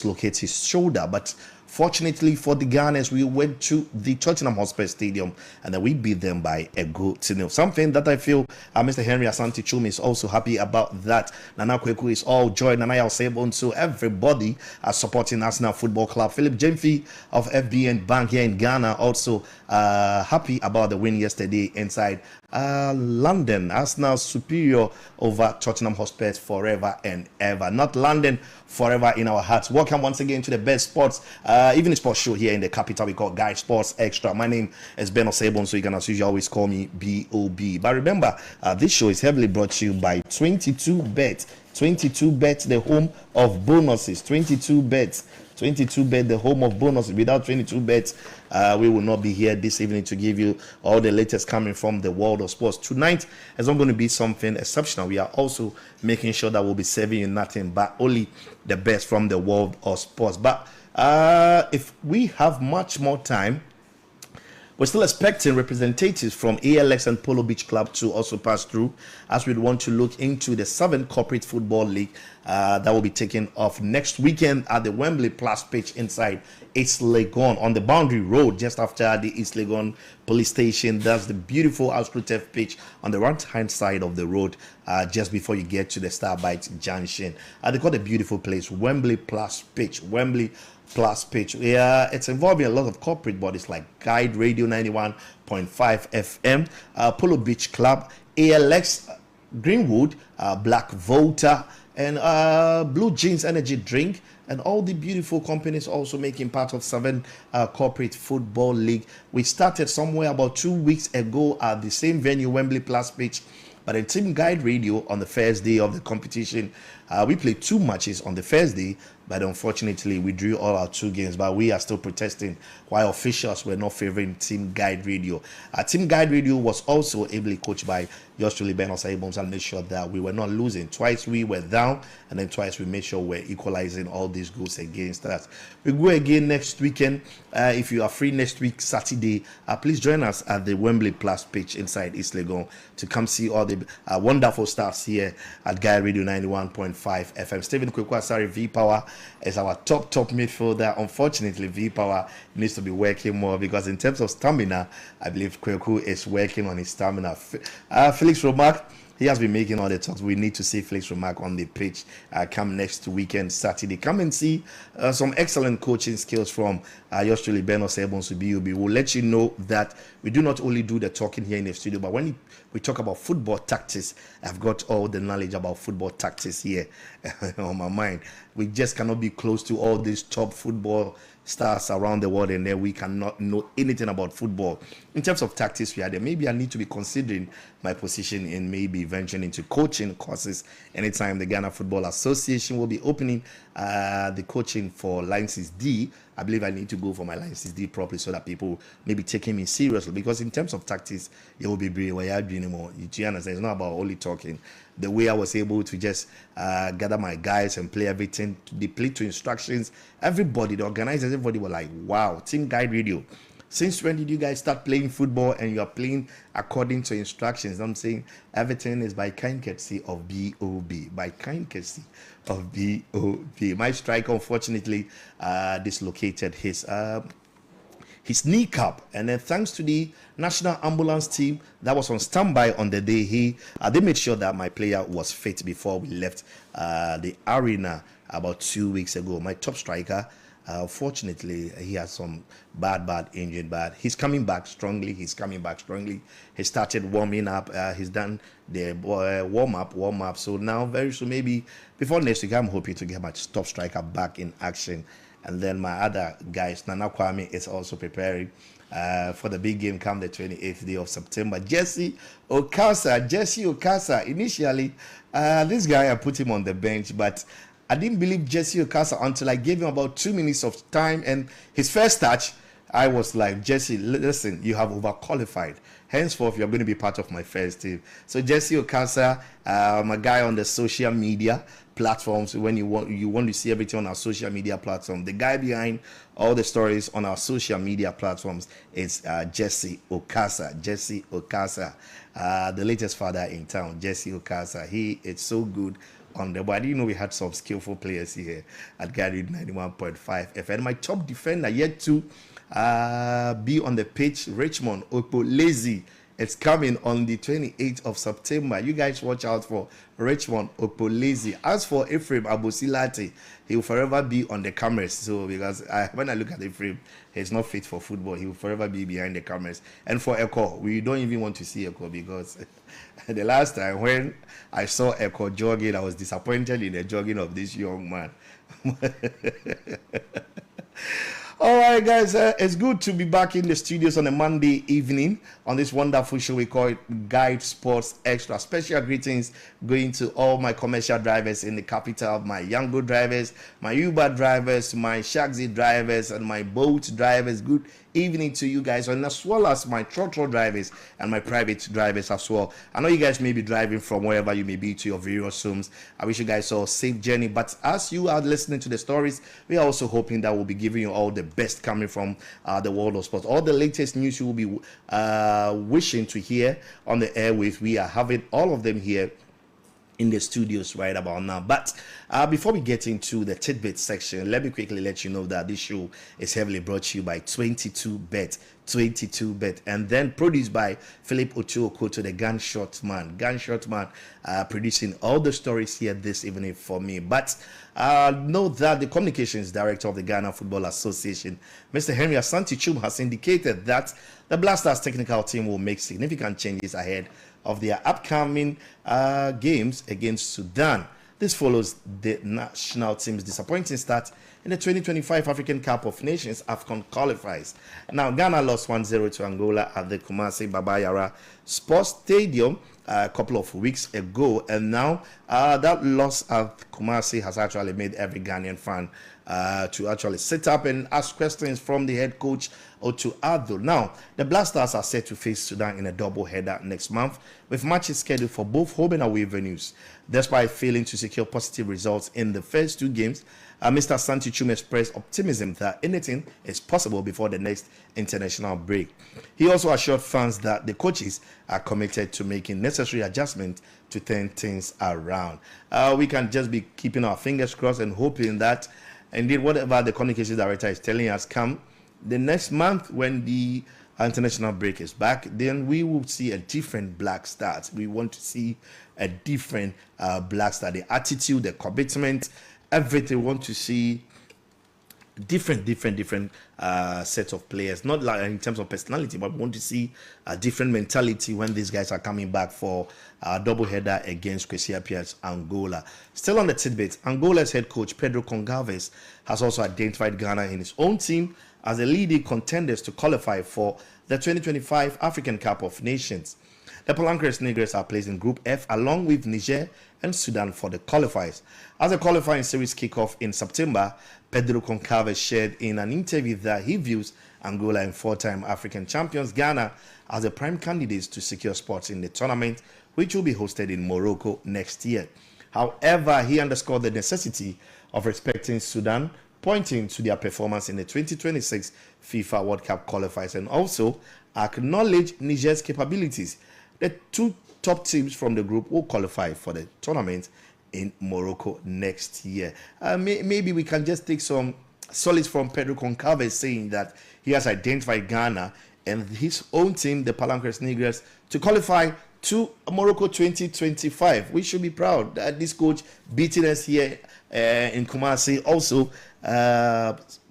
dislocate his shoulder. But fortunately for the Gunners, we went to the Tottenham Hotspur Stadium and then we beat them by a goal to nil. Something that I feel Mr. Henry Asante Chum is also happy about that. Nana Kweku is all joy. Nana Osei Bonsu, everybody supporting Arsenal Football Club. Philip Jemfi of FBN Bank here in Ghana also happy about the win yesterday inside London. Arsenal superior over Tottenham Hotspur forever and ever. Not London, forever in our hearts. Welcome once again to the best sports, even sports show here in the capital. We call GuideSports Xtra. My name is Ben Osei Bonsu, so you can as usual always call me B.O.B. But remember, this show is heavily brought to you by 22Bet. 22Bet, the home of bonuses. 22Bet, the home of bonuses. Without 22Bet, we will not be here this evening to give you all the latest coming from the world of sports. Tonight is not going to be something exceptional. We are also making sure that we'll be serving you nothing but only the best from the world of sports. But if we have much more time, we're still expecting representatives from ALX and Polo Beach Club to also pass through, as we want to look into the 7th Corporate Football League that will be taken off next weekend at the Wembley Plus pitch inside East Legon on the Boundary Road, just after the East Legon police station. That's the beautiful AstroTurf pitch on the right-hand side of the road, just before you get to the Starbite Junction. They call it a beautiful place, Wembley Plus pitch. Wembley Plus pitch. Yeah, it's involving a lot of corporate bodies like Guide Radio 91.5 FM, Polo Beach Club, ALX, Greenwood, Black Volta, and Blue Jeans Energy Drink, and all the beautiful companies also making part of 7 Corporate Football League. We started somewhere about 2 weeks ago at the same venue, Wembley Plus pitch. But in Team Guide Radio on the first day of the competition, we played 2 matches on the first day, but unfortunately we drew all our 2 games. But we are still protesting why officials were not favoring Team Guide Radio. Team Guide Radio was also ably coached by yours truly, Ben Osei Bonsu, and made sure that we were not losing. Twice we were down, and then twice we made sure we're equalizing all these goals against us. We go again next weekend. If you are free next week, Saturday, please join us at the Wembley Plus pitch inside East Legon to come see all the wonderful stars here at Guide Radio 91.5 FM. Stephen Kwekwasari V-Power is our top midfielder. Unfortunately, V-Power needs to be working more, because in terms of stamina, I believe Kweku is working on his stamina. Felix Romack, he has been making all the talks. We need to see Felix Romack on the pitch come next weekend, Saturday. Come and see some excellent coaching skills from yours truly, Ben Osei Bonsu, B.O.B. We'll let you know that we do not only do the talking here in the studio, but when we talk about football tactics, I've got all the knowledge about football tactics here on my mind. We just cannot be close to all these top football stars around the world, and then we cannot know anything about football. In terms of tactics, we are there. Maybe I need to be considering my position in maybe venturing into coaching courses. Anytime the Ghana Football Association will be opening the coaching for License D, I believe I need to go for my License D properly, so that people may be taking me seriously. Because in terms of tactics, it will be brave. You understand? It's not about only talking. The way I was able to just gather my guys and play everything, they play to instructions. Everybody, the organizers, everybody were like, wow, Team Guide Radio. Since when did you guys start playing football and you are playing according to instructions? I'm saying everything is by kind courtesy of B.O.B. By kind courtesy of B.O.B. My striker, unfortunately, dislocated his kneecap, and then thanks to the national ambulance team that was on standby on the day, they made sure that my player was fit before we left the arena about 2 weeks ago. My top striker, fortunately, he has some bad injury, but he's coming back strongly. He started warming up. He's done the warm up. So now, very soon, maybe before next week, I'm hoping to get my top striker back in action. And then my other guys, Nana Kwame, is also preparing for the big game come the 28th day of September. Jesse Okasa. Initially, this guy, I put him on the bench, but I didn't believe Jesse Okasa until I gave him about 2 minutes of time. And his first touch, I was like, Jesse, listen, you have overqualified. Henceforth, you're going to be part of my first team. So Jesse Okasa, a guy on the social media platforms. When you want to see everything on our social media platform, the guy behind all the stories on our social media platforms is Jesse Okasa. The latest father in town, Jesse Okasa. He is so good on the, but I didn't know we had some skillful players here at Gary 91.5 FM. My top defender yet to be on the pitch, Richmond Okpolezi. It's coming on the 28th of September. You guys watch out for Richmond Okpolezi. As for Ephraim Abosilate, he will forever be on the cameras. So because when I look at Ephraim, he's not fit for football. He will forever be behind the cameras. And for Eko, we don't even want to see Eko because the last time when I saw Eko jogging, I was disappointed in the jogging of this young man. All right, guys, it's good to be back in the studios on a Monday evening on this wonderful show we call it GuideSports Extra. Special greetings going to all my commercial drivers in the capital, my Yango drivers, my Uber drivers, my Shaxi drivers, and my boat drivers. Good evening to you guys, and as well as my trotro drivers and my private drivers as well. I know you guys may be driving from wherever you may be to your various homes. I wish you guys all a safe journey. But as you are listening to the stories, we are also hoping that we'll be giving you all the best coming from the world of sports. All the latest news you will be wishing to hear on the airwaves, we are having all of them here in the studios right about now. But before we get into the tidbit section, let me quickly let you know that this show is heavily brought to you by 22bet, and then produced by Philip Ochooko to the Gunshot Man. Producing all the stories here this evening for me. But know that the communications director of the Ghana Football Association, Mr. Henry Asante Chum, has indicated that the Blasters technical team will make significant changes ahead of their upcoming games against Sudan. This follows the national team's disappointing start in the 2025 African Cup of Nations AFCON qualifiers. Now, Ghana lost 1-0 to Angola at the Kumasi Baba Yara Sports Stadium a couple of weeks ago, and now that loss at Kumasi has actually made every Ghanaian fan to actually sit up and ask questions from the head coach Otu Addo. Now, the Blasters are set to face Sudan in a double-header next month, with matches scheduled for both home and away venues. Despite failing to secure positive results in the first two games, Mr. Asante Chum expressed optimism that anything is possible before the next international break. He also assured fans that the coaches are committed to making necessary adjustments to turn things around. We can just be keeping our fingers crossed and hoping that indeed whatever the communications director is telling us come the next month when the international break is back, then we will see a different Black Stars. We want to see a different Black Star. The attitude, the commitment, everything. We want to see different sets of players, not like in terms of personality, but we want to see a different mentality when these guys are coming back for a doubleheader against Kwesi Appiah's Angola. Still on the tidbit, Angola's head coach Pedro Goncalves has also identified Ghana in his own team as the leading contenders to qualify for the 2025 African Cup of Nations. The Palancres Negres are placed in Group F along with Niger and Sudan for the qualifiers. As the qualifying series kick off in September, Pedro Goncalves shared in an interview that he views Angola and four-time African champions Ghana as the prime candidates to secure spots in the tournament, which will be hosted in Morocco next year. However, he underscored the necessity of respecting Sudan, pointing to their performance in the 2026 FIFA World Cup qualifiers, and also acknowledge Niger's capabilities. The two top teams from the group will qualify for the tournament in Morocco next year. Maybe we can just take some solace from Pedro Goncalves saying that he has identified Ghana and his own team, the Palancres Negres, to qualify to Morocco 2025. We should be proud that this coach beating us here in Kumasi, also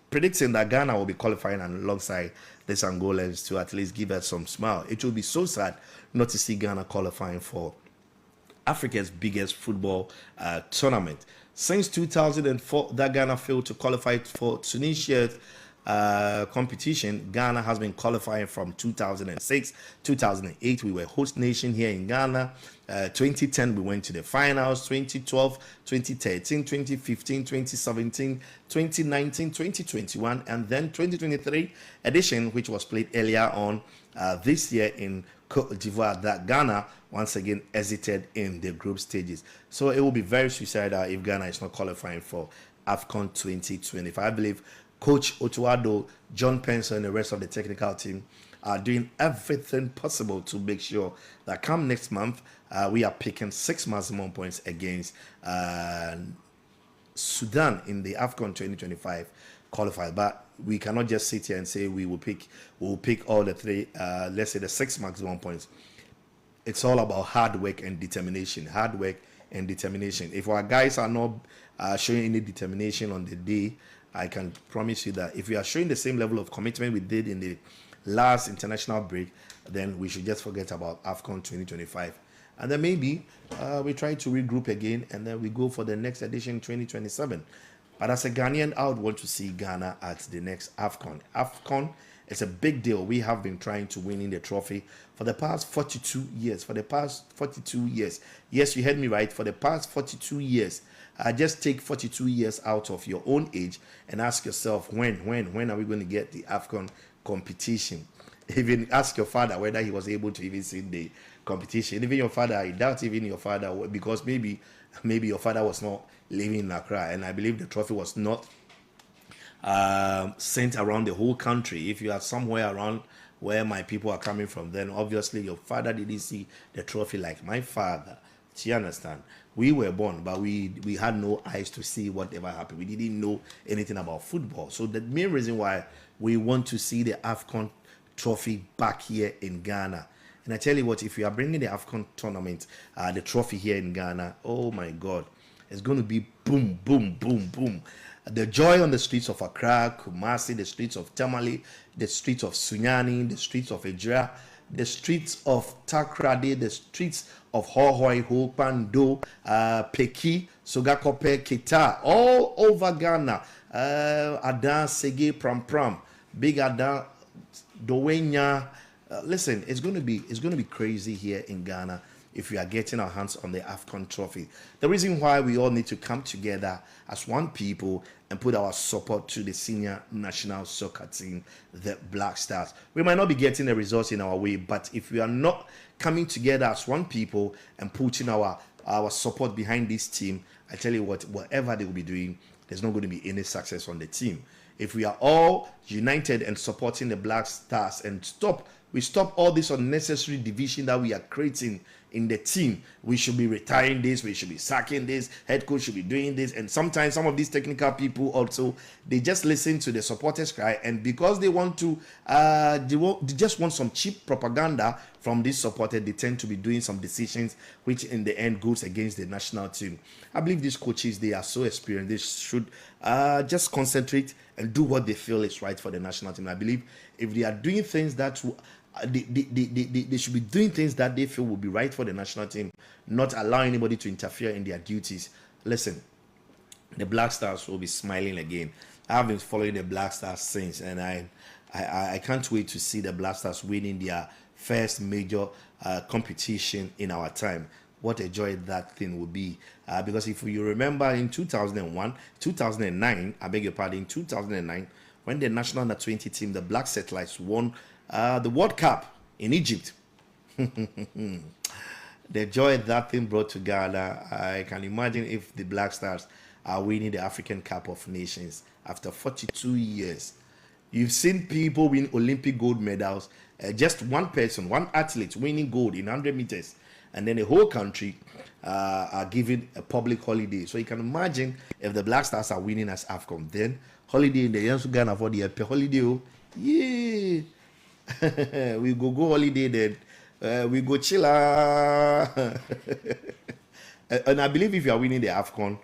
predicting that Ghana will be qualifying alongside these Angolans to at least give us some smile. It will be so sad not to see Ghana qualifying for Africa's biggest football tournament. Since 2004, that Ghana failed to qualify for Tunisia's competition. Ghana has been qualifying from 2006, 2008. We were host nation here in Ghana. 2010, we went to the finals. 2012, 2013, 2015, 2017, 2019, 2021, and then 2023 edition, which was played earlier on this year in Côte d'Ivoire, that Ghana once again exited in the group stages. So it will be very suicidal if Ghana is not qualifying for AFCON 2025. I believe Coach Otu Addo, John Penson, and the rest of the technical team are doing everything possible to make sure that come next month, we are picking 6 maximum points against Sudan in the AFCON 2025 qualifier. But we cannot just sit here and say we will pick all the three, let's say the 6 maximum points. It's all about hard work and determination. Hard work and determination. If our guys are not showing any determination on the day, I can promise you that if we are showing the same level of commitment we did in the last international break, then we should just forget about AFCON 2025. And then maybe we try to regroup again, and then we go for the next edition 2027. But as a Ghanaian, I would want to see Ghana at the next AFCON. AFCON is a big deal. We have been trying to win in the trophy for the past 42 years. For the past 42 years. Yes, you heard me right. For the past 42 years. Just take 42 years out of your own age and ask yourself, when are we going to get the AFCON competition? Even ask your father whether he was able to even see the competition. Even your father, I doubt even your father, because maybe your father was not living in Accra, and I believe the trophy was not sent around the whole country. If you are somewhere around where my people are coming from, then obviously your father didn't see the trophy like my father. Do you understand? We were born, but we had no eyes to see whatever happened. We didn't know anything about football. So the main reason why we want to see the AFCON trophy back here in Ghana. And I tell you what, if you are bringing the AFCON tournament, the trophy here in Ghana, oh my God, it's going to be boom, boom, boom, boom. The joy on the streets of Accra, Kumasi, the streets of Tamale, the streets of Sunyani, the streets of Xtra, the streets of Takrade, the streets of Hohoi, Hopando, Peki, Sogakope, Kita, all over Ghana. Adan, Sege, Pram Pram, Big Adan, Dowenya. Listen, it's going to be crazy here in Ghana if we are getting our hands on the AFCON trophy. The reason why we all need to come together as one people and put our support to the senior national soccer team, the Black Stars. We might not be getting the results in our way, but if we are not coming together as one people and putting our support behind this team, I tell you what, whatever they will be doing, there's not going to be any success on the team. If we are all united and supporting the Black Stars and we stop all this unnecessary division that we are creating in the team. We should be retiring this, we should be sacking this, head coach should be doing this. And sometimes some of these technical people also, they just listen to the supporters cry, and because they want to they just want some cheap propaganda from this supporter, they tend to be doing some decisions which in the end goes against the national team. I believe these coaches, they are so experienced, they should just concentrate and do what they feel is right for the national team. I believe if they are doing things that they should be doing things that they feel will be right for the national team, not allow anybody to interfere in their duties. Listen, the Black Stars will be smiling again. I have been following the Black Stars since, and I can't wait to see the Black Stars winning their first major competition in our time. What a joy that thing will be. Because if you remember in 2009, I beg your pardon, in 2009, when the national under 20 team, the Black Satellites, won the World Cup in Egypt. The joy that thing brought to Ghana, I can imagine if the Black Stars are winning the African Cup of Nations after 42 years. You've seen people win Olympic gold medals, just one person, one athlete winning gold in 100 meters, and then the whole country are given a public holiday. So you can imagine if the Black Stars are winning as AFCON, then holiday in the years to Ghana for the holiday. Oh, yeah. We go holiday then. We go chill. And I believe if you are winning the AFCON,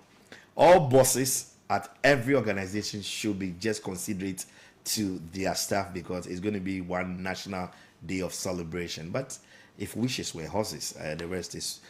all bosses at every organization should be just considerate to their staff, because it's going to be one national day of celebration. But if wishes were horses, the rest is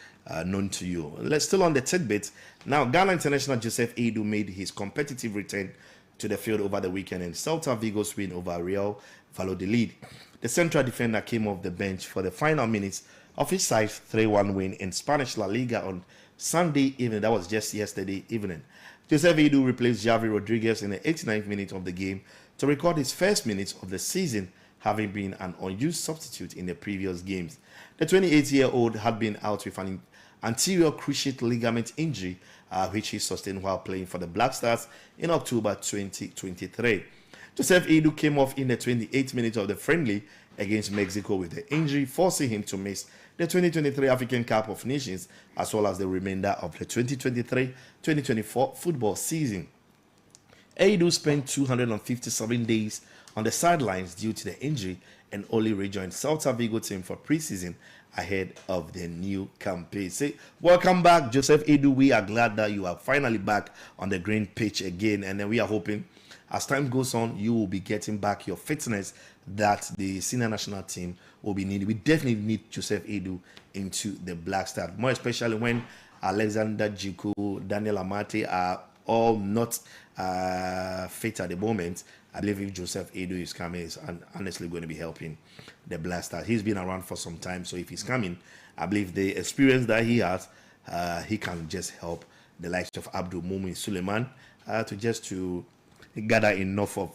known to you. Let's still on the tidbit. Now, Ghana international Joseph Edu made his competitive return to the field over the weekend in Celta Vigo's win over Real Valladolid. The central defender came off the bench for the final minutes of his side's 3-1 win in Spanish La Liga on Sunday evening. That was just yesterday evening. Joseph Edu replaced Javi Rodriguez in the 89th minute of the game to record his first minutes of the season, having been an unused substitute in the previous games. The 28-year-old had been out with an anterior cruciate ligament injury, which he sustained while playing for the Black Stars in October 2023. Joseph Edu came off in the 28th minute of the friendly against Mexico with the injury, forcing him to miss the 2023 African Cup of Nations, as well as the remainder of the 2023-2024 football season. Edu spent 257 days on the sidelines due to the injury and only rejoined Celta Vigo team for preseason ahead of the new campaign. Say, welcome back, Joseph Edu. We are glad that you are finally back on the green pitch again, and then we are hoping as time goes on, you will be getting back your fitness that the senior national team will be needing. We definitely need Joseph Edu into the Black Stars, more especially when Alexander Jiku, Daniel Amate are all not fit at the moment. I believe if Joseph Edu is coming, is honestly going to be helping the Black Stars. He's been around for some time, so if he's coming, I believe the experience that he has, he can just help the likes of Abdul Mumin Suleiman to gather enough of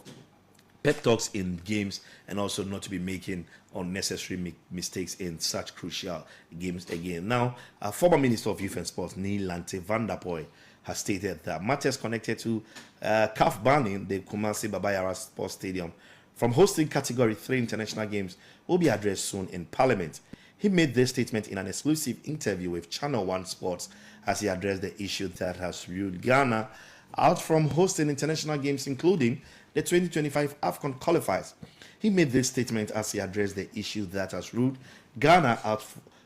pep talks in games and also not to be making unnecessary mistakes in such crucial games again. Now, former Minister of Youth and Sports Neil Lante van der Poel has stated that matters connected to CAF banning the Kumasi Babayara Sports Stadium from hosting Category 3 international games will be addressed soon in Parliament. He made this statement in an exclusive interview with Channel 1 Sports as he addressed the issue that has ruled Ghana out from hosting international games, including the 2025 AFCON qualifiers. He made this statement as he addressed the issue that has ruled Ghana out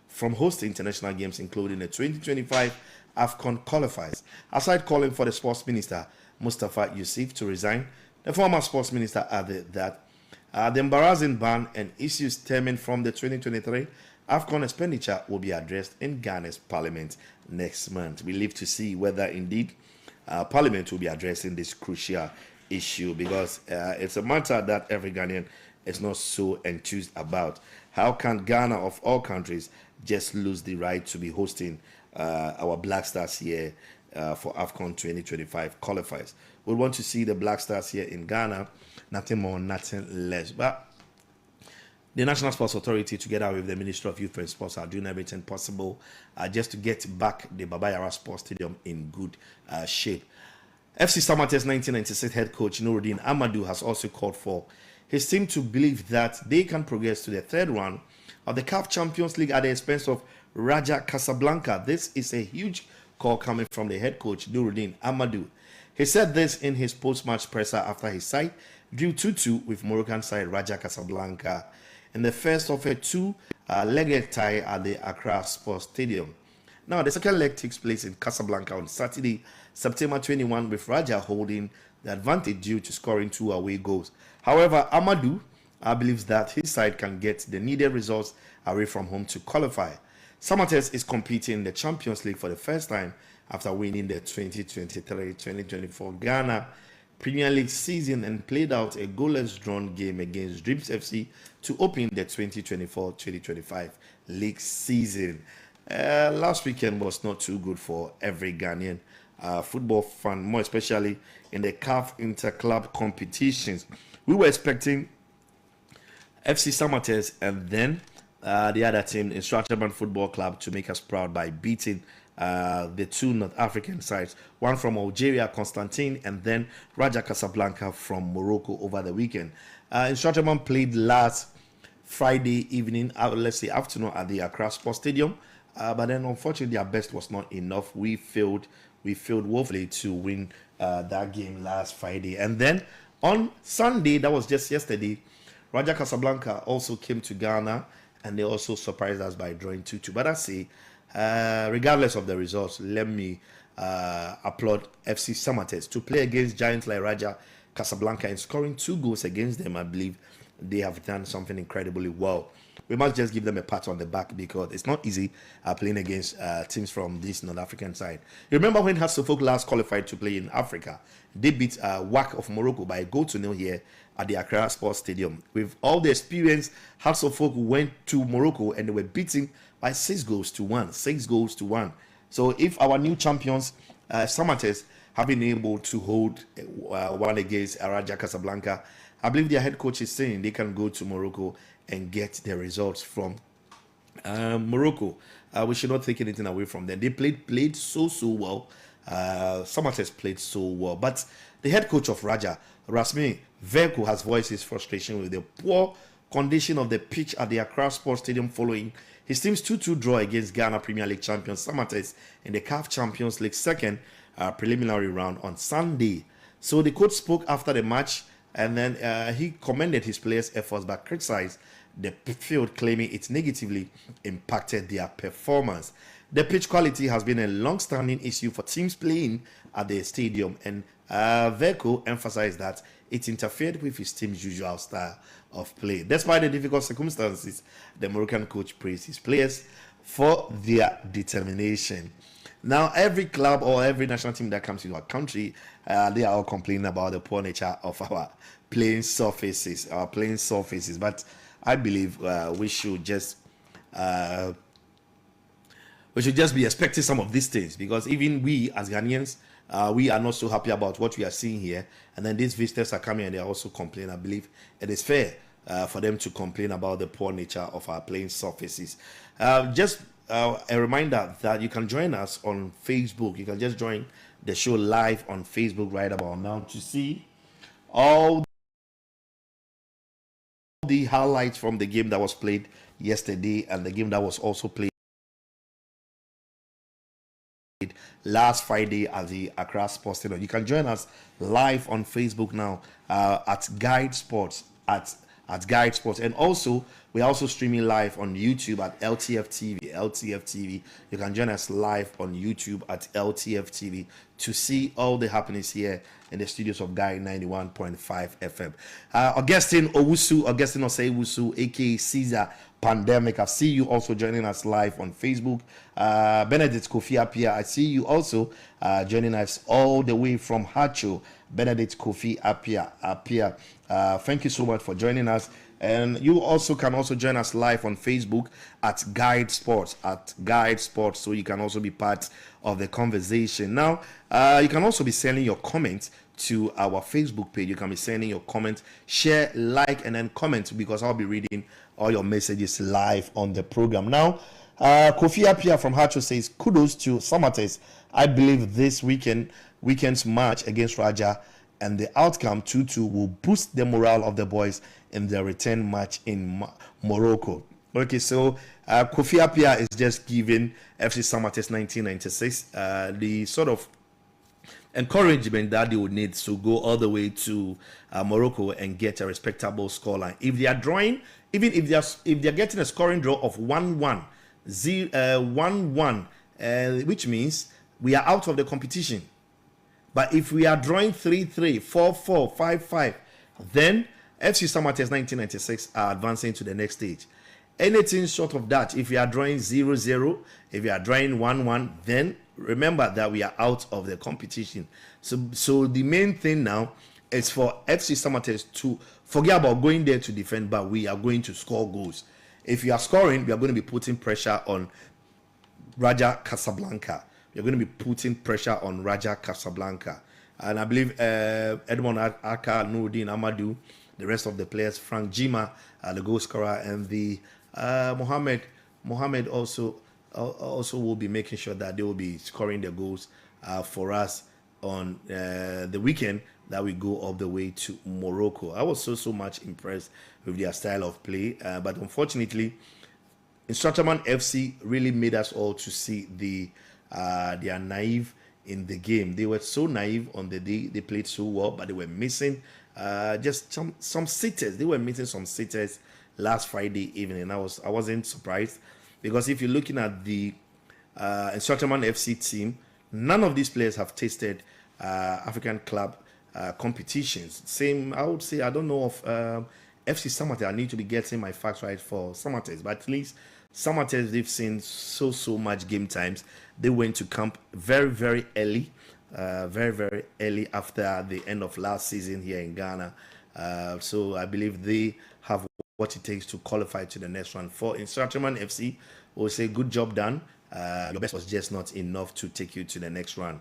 from hosting international games, including the 2025 AFCON qualifiers. Aside calling for the sports minister, Mustafa Yusuf, to resign, the former sports minister added that the embarrassing ban and issues stemming from the 2023 AFCON expenditure will be addressed in Ghana's parliament next month. We live to see whether indeed Parliament will be addressing this crucial issue, because it's a matter that every Ghanaian is not so enthused about. How can Ghana, of all countries, just lose the right to be hosting our Black Stars here for AFCON 2025 qualifiers? We want to see the Black Stars here in Ghana, nothing more, nothing less. But the National Sports Authority, together with the Ministry of Youth and Sports, are doing everything possible just to get back the Babayara Sports Stadium in good shape. FC Samate's 1996 head coach Nuruddin Amadou has also called for his team to believe that they can progress to the third round of the CAF Champions League at the expense of Raja Casablanca. This is a huge call coming from the head coach Nuruddin Amadou. He said this in his post-match presser after his side drew 2-2 with Moroccan side Raja Casablanca in the first of a two-legged tie at the Accra Sports Stadium. Now, the second leg takes place in Casablanca on Saturday, September 21, with Raja holding the advantage due to scoring 2 away goals. However, Amadou believes that his side can get the needed results away from home to qualify. Samates is competing in the Champions League for the first time after winning the 2023-2024 Ghana Premier League season and played out a goalless drawn game against Dreams FC to open the 2024-2025 league season. Last weekend was not too good for every Ghanaian football fan, more especially in the CAF inter-club competitions. We were expecting FC Samates and then the other team, Xtra Football Club, to make us proud by beating the two North African sides, one from Algeria, Constantine, and then Raja Casablanca from Morocco over the weekend. Xtra played last Friday evening, let's say afternoon, at the Accra Sports Stadium, but then unfortunately their best was not enough. We failed woefully to win that game last Friday. And then on Sunday, that was just yesterday, Raja Casablanca also came to Ghana and they also surprised us by drawing 2-2. But I say, regardless of the results, let me applaud FC Samates to play against giants like Raja Casablanca and scoring 2 goals against them. I believe they have done something incredibly well. We must just give them a pat on the back because it's not easy playing against teams from this North African side. You remember when Hasselhoff last qualified to play in Africa? They beat WAC of Morocco by a 0-0 here at the Accra Sports Stadium. With all the experience, Hasselhoff went to Morocco and they were beaten by 6-1. 6-1. So if our new champions, Samates, have been able to hold one against Raja Casablanca, I believe their head coach is saying they can go to Morocco and get the results from Morocco. We should not take anything away from them. They played so well. Samates played so well. But the head coach of Raja, Rasmi Verku, has voiced his frustration with the poor condition of the pitch at the Accra Sports Stadium following His team's 2-2 draw against Ghana Premier League champions Samatex in the CAF Champions League second preliminary round on Sunday. So the coach spoke after the match, and then he commended his players' efforts but criticized the field, claiming it negatively impacted their performance. The pitch quality has been a long-standing issue for teams playing at the stadium, and Verco emphasized that it interfered with his team's usual style of play. Despite the difficult circumstances, the Moroccan coach praised his players for their determination. Now, every club or every national team that comes to our country, they are all complaining about the poor nature of our playing surfaces, But I believe we should just be expecting some of these things, because even we as Ghanaians, we are not so happy about what we are seeing here. And then these visitors are coming and they are also complaining. I believe it is fair for them to complain about the poor nature of our playing surfaces. Just a reminder that you can join us on Facebook. You can just join the show live on Facebook right about now to see all the highlights from the game that was played yesterday and the game that was also played last Friday at the Accra Sports Stadium. You can join us live on Facebook now at GuideSports at GuideSports, and also we're also streaming live on YouTube at LTF TV. You can join us live on YouTube at LTF TV to see all the happenings here in the studios of Guide 91.5 FM. Augustine Osei Bonsu, aka Caesar Pandemic, I see you also joining us live on Facebook. Benedict Kofi Apia, I see you also joining us all the way from Hacho. Benedict Kofi Apia, thank you so much for joining us. And you also can join us live on Facebook at GuideSports, so you can also be part of the conversation. Now, you can also be sending your comments to our Facebook page. You can be sending your comments, share, like, and then comment, because I'll be reading all your messages live on the program. Now, Kofi Apia from Hacho says, kudos to Samatex. I believe this weekend's match against Raja and the outcome 2-2 will boost the morale of the boys in their return match in Morocco. Okay, so Kofi Apia is just giving FC Samatex 1996 the sort of encouragement that they would need to go all the way to Morocco and get a respectable scoreline. If they are drawing, even if they're getting a scoring draw of 1-1, 1-1, which means we are out of the competition. But if we are drawing 3-3, 4-4, 5-5, then FC Samatex 1996 are advancing to the next stage. Anything short of that, if you are drawing 0-0, if you are drawing 1-1, then remember that we are out of the competition. So the main thing now is for FC Samatex to forget about going there to defend, but we are going to score goals. If you are scoring, we are going to be putting pressure on Raja Casablanca. You're going to be putting pressure on Raja Casablanca. And I believe Edmond Aka, Nuruddin Amadou, the rest of the players, Frank Jima, the goal scorer, and the Mohammed also will be making sure that they will be scoring the goals for us on the weekend that we go all the way to Morocco. I was so much impressed with their style of play, but unfortunately, Instructorman FC really made us all to see they are naive in the game. They were so naive on the day. They played so well, but they were missing just some sitters. They were missing some sitters last Friday evening. I wasn't surprised, because if you're looking at the Instructorman FC team, none of these players have tasted African club competitions. Same, I would say, I don't know of FC Samatex. I need to be getting my facts right for Samatex, but at least Samatex, they've seen so much game times. They went to camp very early, very early after the end of last season here in Ghana. So I believe they have what it takes to qualify to the next one. For Instructorman FC, we'll say good job done. Your best was just not enough to take you to the next round.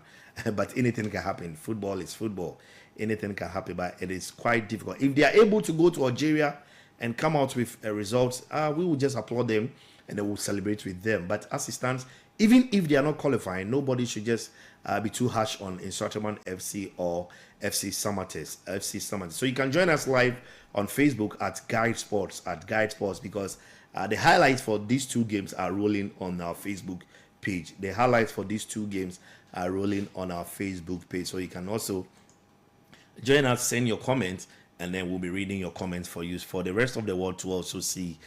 But anything can happen. Football is football. Anything can happen, but it is quite difficult. If they are able to go to Algeria and come out with a result, we will just applaud them and then we'll celebrate with them. But as it stands, even if they are not qualifying, nobody should just be too harsh on Instructorman FC or FC Samatex. So you can join us live on Facebook at GuideSports, because The highlights for these two games are rolling on our Facebook page. The highlights for these two games are rolling on our Facebook page. So you can also join us, send your comments, and then we'll be reading your comments for you for the rest of the world to also see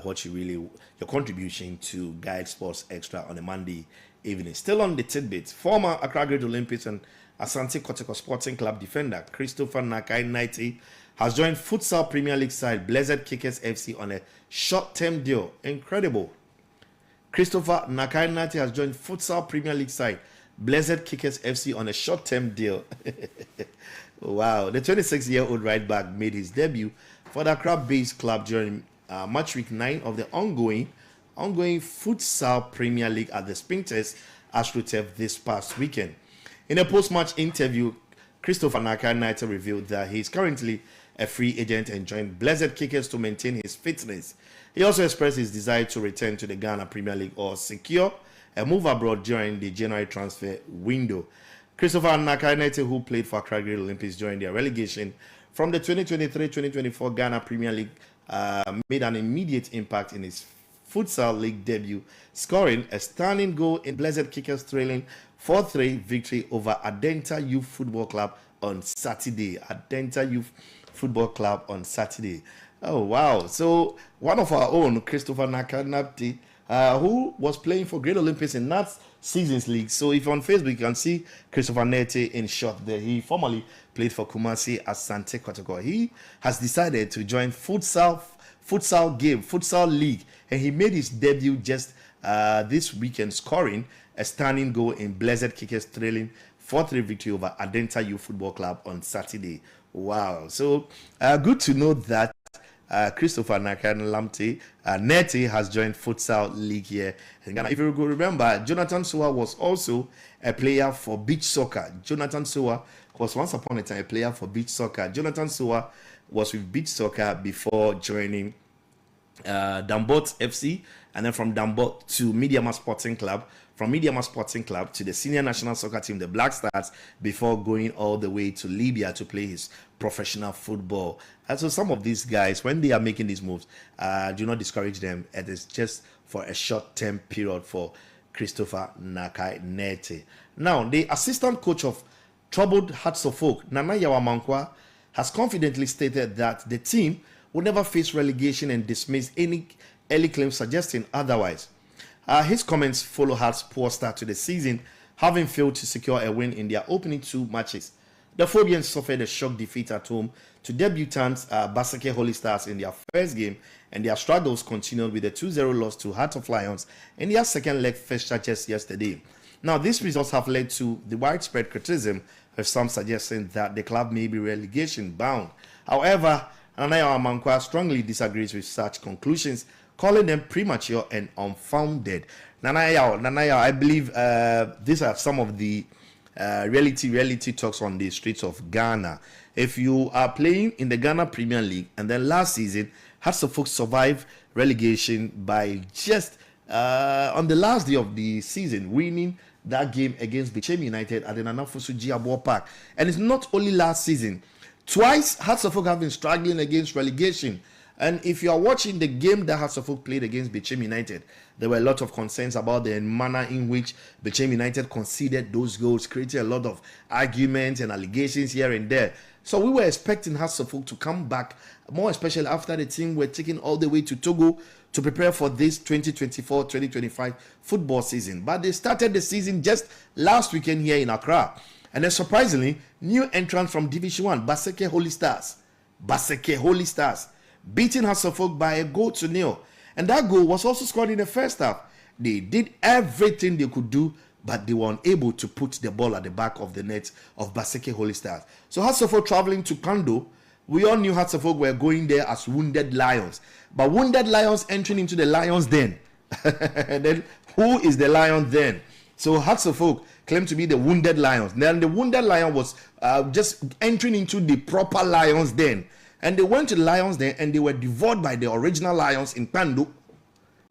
what your contribution to GuideSports Xtra on a Monday evening. Still on the tidbits, former Accra Great Olympics and Asante Kotoko Sporting Club defender Christopher Nakai-Naite has joined Futsal Premier League side Blessed Kickers FC on a short-term deal. Incredible. Christopher Nakai-Naite has joined Futsal Premier League side Blessed Kickers FC on a short-term deal. Wow. The 26-year-old right back made his debut for the Accra-based club during match week 9 of the ongoing Futsal Premier League at the Spintex AstroTurf this past weekend. In a post-match interview, Christopher Nakai-Naite revealed that he is currently a free agent and joined Blessed Kickers to maintain his fitness. He also expressed his desire to return to the Ghana Premier League or secure a move abroad during the January transfer window. Christopher Nakai-Naite, who played for Accra Great Olympics during their relegation from the 2023-2024 Ghana Premier League, made an immediate impact in his Futsal League debut, scoring a stunning goal in Blessed Kickers' thrilling 4-3 victory over Adenta Youth Football Club on Saturday. Adenta Youth Football Club on Saturday. Oh, wow. So, one of our own, Christopher Nakai-Naite, who was playing for Great Olympics in that season's league. So, if you're on Facebook, you can see Christopher Nakai in short there. He formerly played for Kumasi Asante Kotoko. He has decided to join Futsal League, and he made his debut just this weekend, scoring a stunning goal in Blessed Kickers' thrilling 4-3 victory over Adenta Youth Football Club on Saturday. Wow. So, good to know that Christopher Nakai-Naite has joined Futsal League here in Ghana. If you remember, Jonathan Soa was also a player for beach soccer. Jonathan Soa was once upon a time a player for beach soccer. Jonathan Soa was with beach soccer before joining Dambot FC, and then from Dambot to Mediama Sporting Club, from Mediama Sporting Club to the senior national soccer team, the Black Stars, before going all the way to Libya to play his professional football. And so some of these guys, when they are making these moves, do not discourage them. It is just for a short-term period for Christopher Nakai-Naite. Now, the assistant coach of troubled Hearts of Oak, Nana Yawamankwa, has confidently stated that the team will never face relegation and dismiss any early claims suggesting otherwise. His comments follow Hearts' poor start to the season, having failed to secure a win in their opening 2 matches. The Phobians suffered a shock defeat at home to debutants Basake Holy Stars in their first game, and their struggles continued with a 2-0 loss to Heart of Lions in their second leg fixture just yesterday. Now, these results have led to the widespread criticism, with some suggesting that the club may be relegation bound. However, Nanaya Amankwa strongly disagrees with such conclusions, calling them premature and unfounded. Nanaya, I believe these are some of the reality talks on the streets of Ghana. If you are playing in the Ghana Premier League, and then last season, Hearts of Oak survived relegation by just on the last day of the season, winning that game against Bechem United at the Nana Fosu Giabo Park. And it's not only last season. Twice, Hearts of Oak have been struggling against relegation. And if you are watching the game that Hearts of Oak played against Bechem United, there were a lot of concerns about the manner in which Bechem United conceded those goals, creating a lot of arguments and allegations here and there. So we were expecting Hearts of Oak to come back, more especially after the team were taken all the way to Togo to prepare for this 2024-2025 football season. But they started the season just last weekend here in Accra. And then surprisingly, new entrants from Division 1, Basake Holy Stars, beating Hearts of Oak by a 1-0. And that goal was also scored in the first half. They did everything they could do, but they were unable to put the ball at the back of the net of Basake Holy Stars. So Hearts of Oak traveling to Kando, we all knew Hearts of Oak were going there as wounded lions. But wounded lions entering into the lion's den. And then who is the lion then? So Hearts of Oak claimed to be the wounded lions. Then the wounded lion was just entering into the proper lion's den. And they went to the lions den and they were devoured by the original lions in Kando.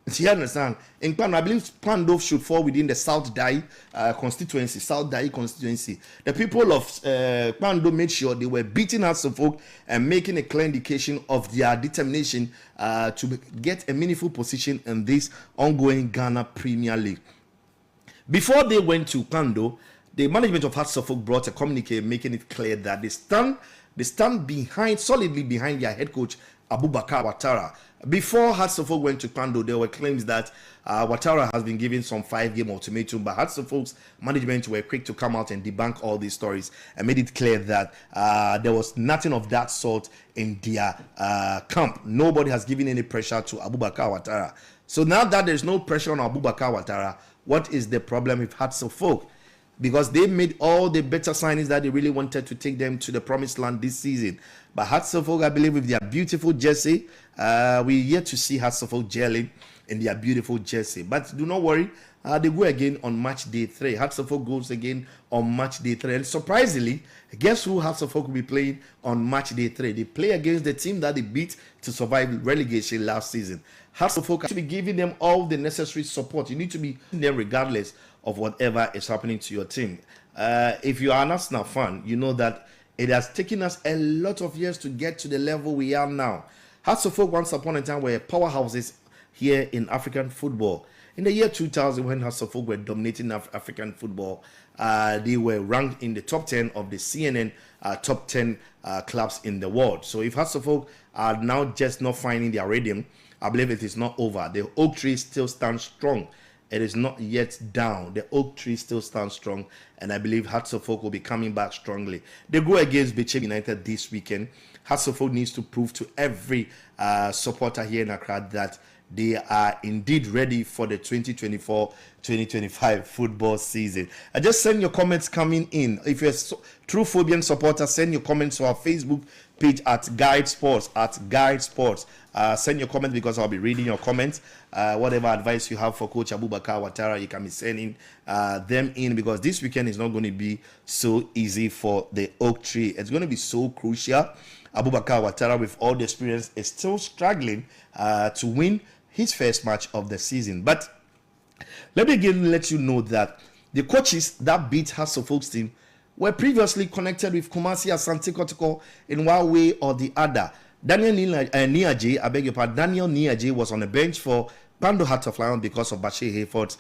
Do you understand? In Kpando, I believe Kpando should fall within the South Dai constituency. South Dai constituency. The people of Kpando made sure they were beating Hearts of Oak and making a clear indication of their determination to get a meaningful position in this ongoing Ghana Premier League. Before they went to Kpando, the management of Hearts of Oak brought a communique making it clear that they stand solidly behind their head coach Abubakar Ouattara. Before Hearts of Oak went to Kpando, there were claims that Ouattara has been given some 5-game ultimatum, but Hearts of Oak's management were quick to come out and debunk all these stories and made it clear that there was nothing of that sort in their camp. Nobody has given any pressure to Abubakar Ouattara. So now that there's no pressure on Abubakar Ouattara, what is the problem with Hearts of Oak? Because they made all the better signings that they really wanted to take them to the promised land this season. But Hearts of Oak, I believe, with their beautiful jersey, we yet to see Hearts of Oak gelling in their beautiful jersey. But do not worry, they go again on match day 3. Hearts of Oak goes again on match day 3. And surprisingly, guess who Hearts of Oak will be playing on match day 3? They play against the team that they beat to survive relegation last season. Hearts of Oak, to be giving them all the necessary support. You need to be there regardless of whatever is happening to your team. If you are an Arsenal fan, you know that it has taken us a lot of years to get to the level we are now. Hearts of Oak once upon a time were powerhouses here in African football. In the year 2000, when Hearts of Oak were dominating African football, they were ranked in the top 10 of the CNN top 10 clubs in the world. So if Hearts of Oak are now just not finding their rhythm, I believe it is not over. The oak tree still stands strong. It is not yet down. The oak tree still stands strong, and I believe Hearts of Oak will be coming back strongly. They go against Bechem United this weekend. Hearts of Oak needs to prove to every supporter here in Accra that they are indeed ready for the 2024-2025 football season. I just send your comments coming in. If you're a true Phobian supporter, send your comments to our Facebook page at GuideSports. Send your comments because I'll be reading your comments. Whatever advice you have for Coach Abubakar Ouattara, you can be sending them in, because this weekend is not going to be so easy for the Oak Tree. It's going to be so crucial. Abubakar Ouattara, with all the experience, is still struggling to win his first match of the season. But let me again let you know that the coaches that beat Hearts of Oak's team were previously connected with Kumasi Asante Kotoko in one way or the other. Daniel Niaje was on the bench for Kpando Hearts of Lion because of Bashir Hayford's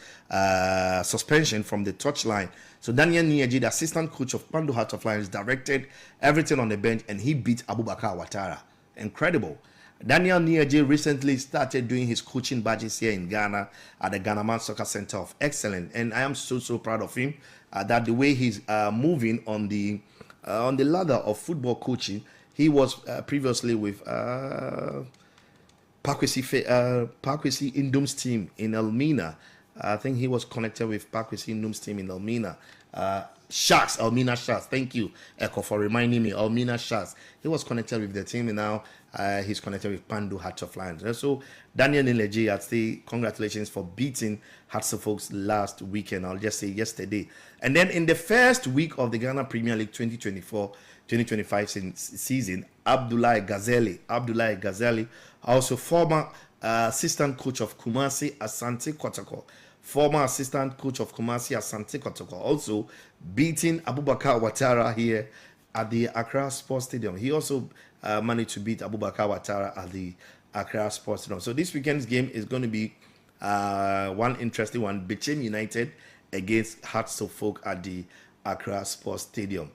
suspension from the touchline. So Daniel Niaje, the assistant coach of Kpando Hearts of Lions, directed everything on the bench, and he beat Abubakar Ouattara. Incredible. Daniel Niaje recently started doing his coaching badges here in Ghana at the Ghana Soccer Center of Excellence, and I am so proud of him that the way he's moving on the ladder of football coaching. He was previously with Pakwesi Indum's team in Elmina. I think he was connected with Pakwesi Indum's team in Elmina. Elmina Sharks. Thank you, Echo, for reminding me. Elmina Sharks. He was connected with the team, and now he's connected with Kpando Hearts of Lions. So Daniel Nileji, I'd say congratulations for beating Hearts of Oaks last weekend. I'll just say yesterday. And then in the first week of the Ghana Premier League 2024-2025 season, Abdoulaye Ghazali, also former assistant coach of Kumasi Asante Kotoko, also beating Abubakar Ouattara here at the Accra Sports Stadium. He also managed to beat Abubakar Ouattara at the Accra Sports Stadium. So this weekend's game is going to be one interesting one. Bechem United against Hearts of Oak at the Accra Sports Stadium.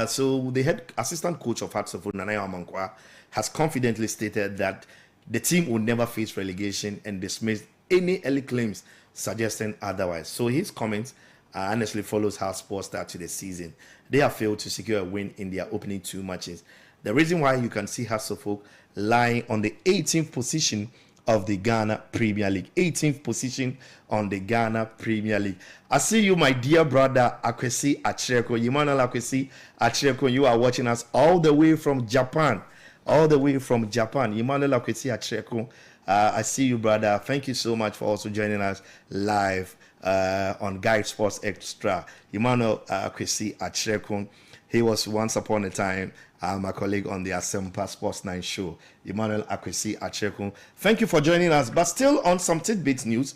So the head assistant coach of Hearts of Oak, Nanayo Amankwa, has confidently stated that the team will never face relegation and dismissed any early claims suggesting otherwise. So his comments honestly follows how sports start to the season. They have failed to secure a win in their opening 2 matches. The reason why you can see Hearts of Oak lying on the 18th position of the Ghana Premier League. 18th position on the Ghana Premier League. I see you, my dear brother Akwesi Achireko. Emmanuel Akwesi Achireko, you are watching us all the way from Japan. Emmanuel Akwesi Achireko, I see you, brother. Thank you so much for also joining us live on GuideSports Xtra. Emmanuel Akwesi Achireko, he was once upon a time my colleague on the Asempa Sports 9 show, Emmanuel Akwesi Achekun. Thank you for joining us. But still on some tidbit news.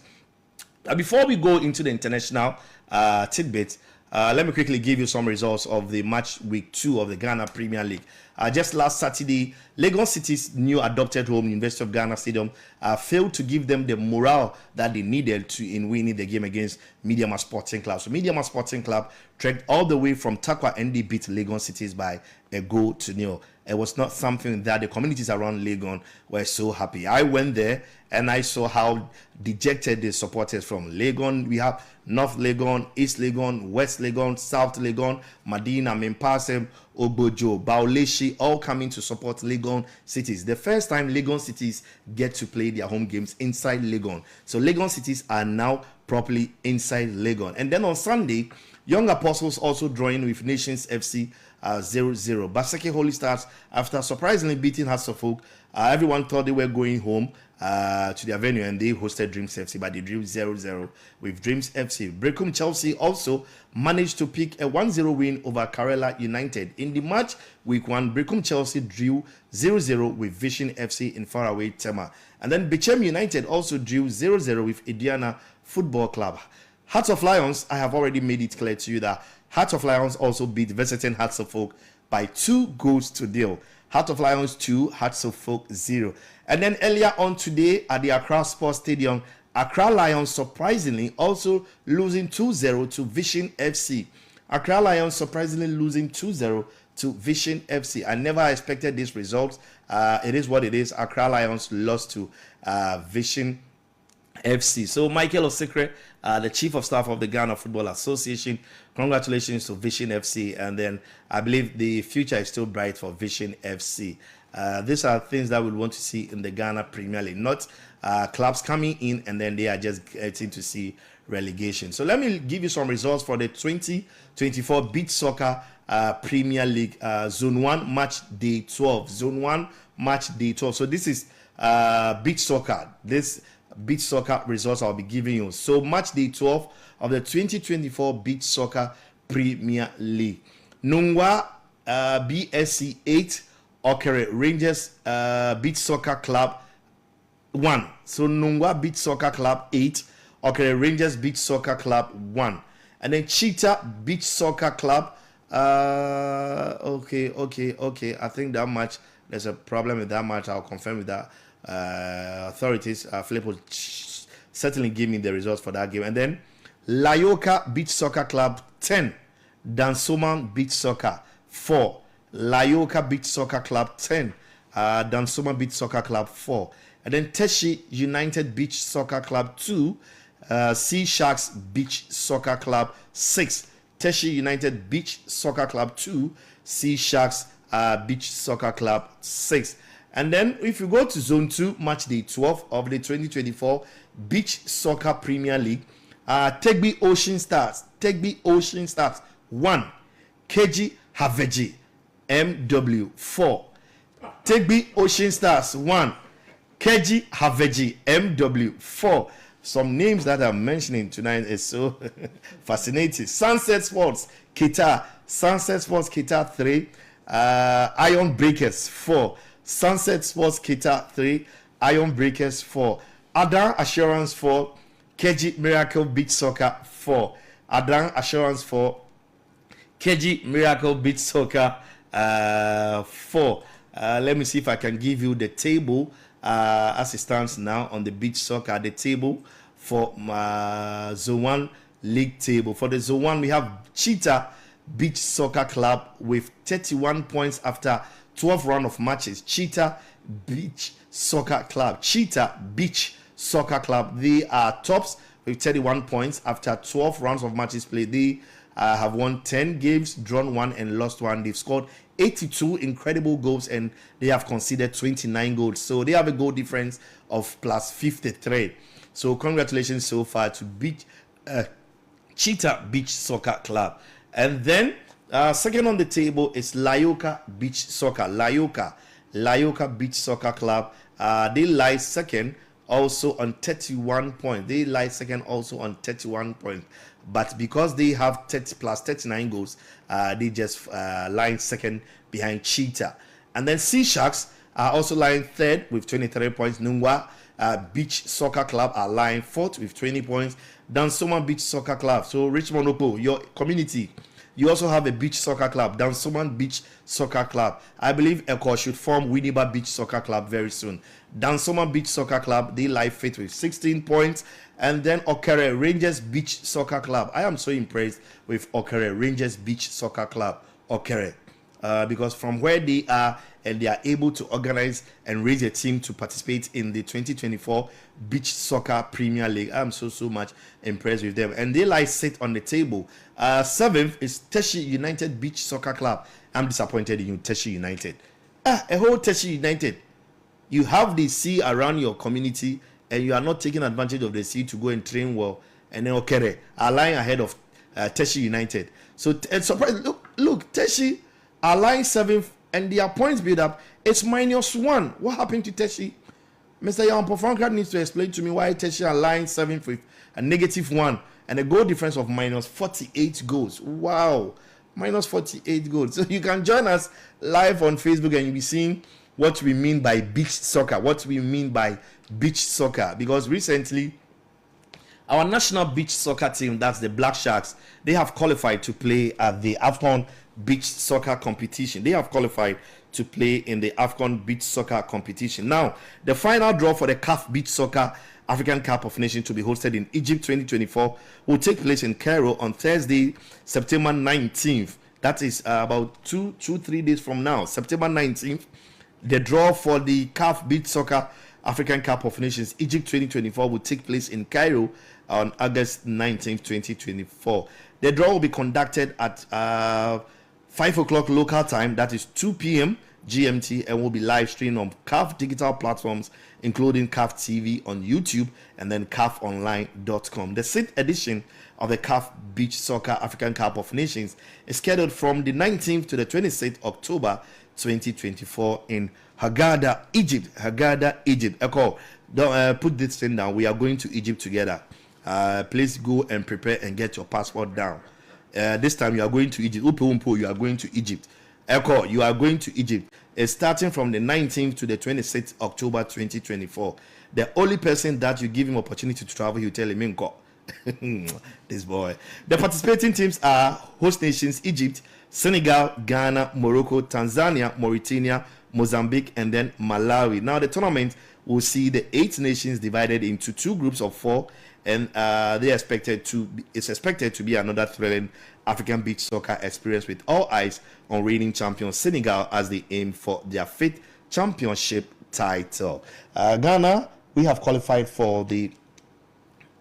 Before we go into the international tidbit, let me quickly give you some results of the match week 2 of the Ghana Premier League. Just last Saturday, Legon City's new adopted home, University of Ghana Stadium, failed to give them the morale that they needed in winning the game against Mediama Sporting Club. So Mediama Sporting Club trekked all the way from Takwa and they beat Legon Cities by a goal to nil. It was not something that the communities around Legon were so happy. I went there and I saw how dejected the supporters from Legon. We have North Legon, East Legon, West Legon, South Legon, Madina, Mempasem, Ogbojo, Bauleshi, all coming to support Legon Cities. The first time Legon Cities get to play their home games inside Legon. So Legon Cities are now properly inside Legon. And then on Sunday, Young Apostles also drawing with Nations FC 0-0. Baseke Holy Stars, after surprisingly beating Hasselhoff, everyone thought they were going home to their venue and they hosted Dreams FC, but they drew 0-0 with Dreams FC. Brecum Chelsea also managed to pick a 1-0 win over Karela United. In the match week 1, Brecum Chelsea drew 0-0 with Vision FC in faraway Tema. And then Bechem United also drew 0-0 with Idiana Football Club. Hearts of Lions, I have already made it clear to you that Hearts of Lions also beat visiting Hearts of Folk by 2-0. Hearts of Lions 2, Hearts of Folk 0. And then earlier on today at the Accra Sports Stadium, Accra Lions surprisingly also losing 2-0 to Vision FC. Accra Lions surprisingly losing 2-0 to Vision FC. I never expected this result. It is what it is. Accra Lions lost to Vision FC. So Michael Osikre, the Chief of Staff of the Ghana Football Association, congratulations to Vision FC. And then I believe the future is still bright for Vision FC. These are things that we want to see in the Ghana Premier League, not clubs coming in and then they are just getting to see relegation. So let me give you some results for the 2024 Beach Soccer Premier League Zone 1 Match Day 12. Zone 1 Match Day 12. So this is Beach Soccer. This Beach Soccer results I'll be giving you. So match day 12 of the 2024 Beach Soccer Premier League. Nungwa BSC 8, Okere Rangers Beach Soccer Club 1. So Nungwa Beach Soccer Club 8, Okere Rangers Beach Soccer Club 1. And then Cheetah Beach Soccer Club. Okay. I think that match, there's a problem with that match. I'll confirm with that. Authorities. Philip will certainly give me the results for that game. And then Layoka Beach Soccer Club 10, Dansoman Beach Soccer 4. Layoka Beach Soccer Club 10, Dansoman Beach Soccer Club 4. And then Teshi United Beach Soccer Club 2, Sea Sharks Beach Soccer Club 6. Teshi United Beach Soccer Club 2, Sea Sharks Beach Soccer Club 6. And then if you go to Zone 2, Match Day 12 of the 2024 Beach Soccer Premier League, Tegbi Ocean Stars 1, KG Haveji MW 4. Tegbi Ocean Stars 1, KG Haveji MW 4. Some names that I'm mentioning tonight is so fascinating. Sunset Sports Kita 3, Iron Breakers 4. Sunset Sports Kita 3, Iron Breakers 4. Adan Assurance 4, KG Miracle Beach Soccer 4. Adan Assurance 4, KG Miracle Beach Soccer 4. Let me see if I can give you the table as it stands now on the beach soccer. The table for Zone 1 league table. For the Zone 1, we have Cheetah Beach Soccer Club with 31 points after 12 round of matches. Cheetah Beach Soccer Club. Cheetah Beach Soccer Club. They are tops with 31 points after 12 rounds of matches played. They have won 10 games, drawn 1 and lost 1. They've scored 82 incredible goals and they have conceded 29 goals. So they have a goal difference of plus 53. So congratulations so far to Cheetah Beach Soccer Club. And then second on the table is Layoka Beach Soccer. Layoka Beach Soccer Club. They lie second also on 31 points. but because they have 30 plus 39 goals, they just lying second behind Cheetah. And then Sea Sharks are also lying third with 23 points. Nungwa Beach Soccer Club are lying fourth with 20 points. Dansoman Beach Soccer Club. So Richmond Opo, your community, you also have a beach soccer club, Dansoman Beach Soccer Club. I believe Eko should form Winneba Beach Soccer Club very soon. Dansoman Beach Soccer Club, they lie fifth with 16 points. And then Okere Rangers Beach Soccer Club. I am so impressed with Okere Rangers Beach Soccer Club, Okere. Because from where they are and they are able to organize and raise a team to participate in the 2024 Beach Soccer Premier League. I'm so much impressed with them. And they lie sit on the table. Seventh is Teshi United Beach Soccer Club. I'm disappointed in you, Teshi United. A whole Teshi United. You have the sea around your community and you are not taking advantage of the sea to go and train well. And then Okere are lying ahead of Teshi United. So, and surprise, look, Teshi are lying seventh and their points build up. It's -1. What happened to Teshi? Mr. Jan Pofrankrat needs to explain to me why Teshi are lying seventh with a -1 and a goal difference of -48 goals. Wow, -48 goals. So you can join us live on Facebook and you'll be seeing what we mean by beach soccer, because recently our national beach soccer team, that's the Black Sharks, they have qualified to play at the AFCON Beach Soccer Competition. They have qualified to play in the AFCON Beach Soccer Competition. Now, the final draw for the CAF Beach Soccer African Cup of Nations to be hosted in Egypt 2024 will take place in Cairo on Thursday, September 19th. That is about 3 days from now, September 19th. The draw for the CAF Beach Soccer African Cup of Nations Egypt 2024 will take place in Cairo on August 19th, 2024. The draw will be conducted at 5 o'clock local time, that is 2 p.m. GMT, and will be live streamed on CAF digital platforms, including CAF TV on YouTube and then CAFonline.com. The 6th edition of the CAF Beach Soccer African Cup of Nations is scheduled from the 19th to the 26th October 2024 in Hurghada, Egypt. Echo, don't put this thing down. We are going to Egypt together. Please go and prepare and get your passport down. This time you are going to Egypt. You are going to Egypt. Echo, you are going to Egypt. It's starting from the 19th to the 26th October 2024. The only person that you give him opportunity to travel, you tell him, go. This boy. The participating teams are host nations Egypt, Senegal, Ghana, Morocco, Tanzania, Mauritania, Mozambique, and then Malawi. Now the tournament will see the 8 nations divided into 2 groups of 4, and it's expected to be another thrilling African beach soccer experience with all eyes on reigning champion Senegal as they aim for their 5th championship title. Ghana, we have qualified for the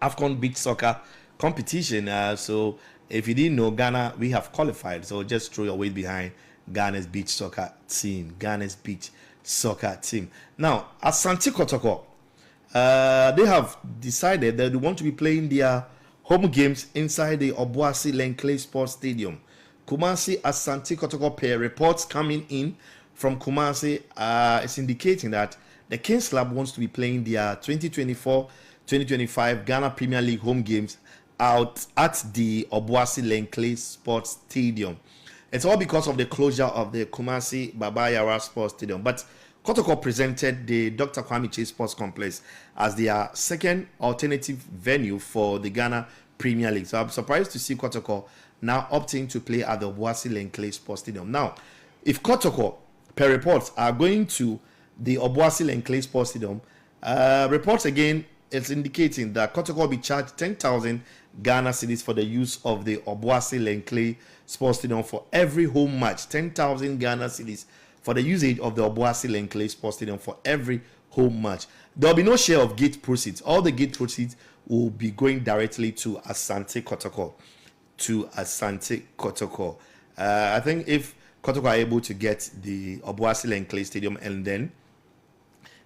AFCON beach soccer competition. So if you didn't know, Ghana, we have qualified. So just throw your weight behind Ghana's beach soccer team. Now, Asante Kotoko, they have decided that they want to be playing their home games inside the Obuasi Lenkley Sports Stadium. Kumasi Asante Kotoko, per reports coming in from Kumasi, is indicating that the Kings Club wants to be playing their 2024-2025 Ghana Premier League home games out at the Obuasi Lenkley Sports Stadium. It's all because of the closure of the Kumasi Baba Yara Sports Stadium. But Kotoko presented the Dr. Kwame Chase Sports Complex as their second alternative venue for the Ghana Premier League. So I'm surprised to see Kotoko now opting to play at the Obuasi Lenkley Sports Stadium. Now, if Kotoko, per reports, are going to the Obuasi Lenkley Sports Stadium, reports again, it's indicating that Kotoko will be charged 10,000 Ghana cedis for the use of the Obuasi Lenkley Sports Stadium for every home match. 10,000 Ghana cedis for the usage of the Obuasi Lenkley Sports Stadium for every home match. There will be no share of gate proceeds. All the gate proceeds will be going directly to Asante Kotoko. I think if Kotoko are able to get the Obuasi Lenkley Stadium and then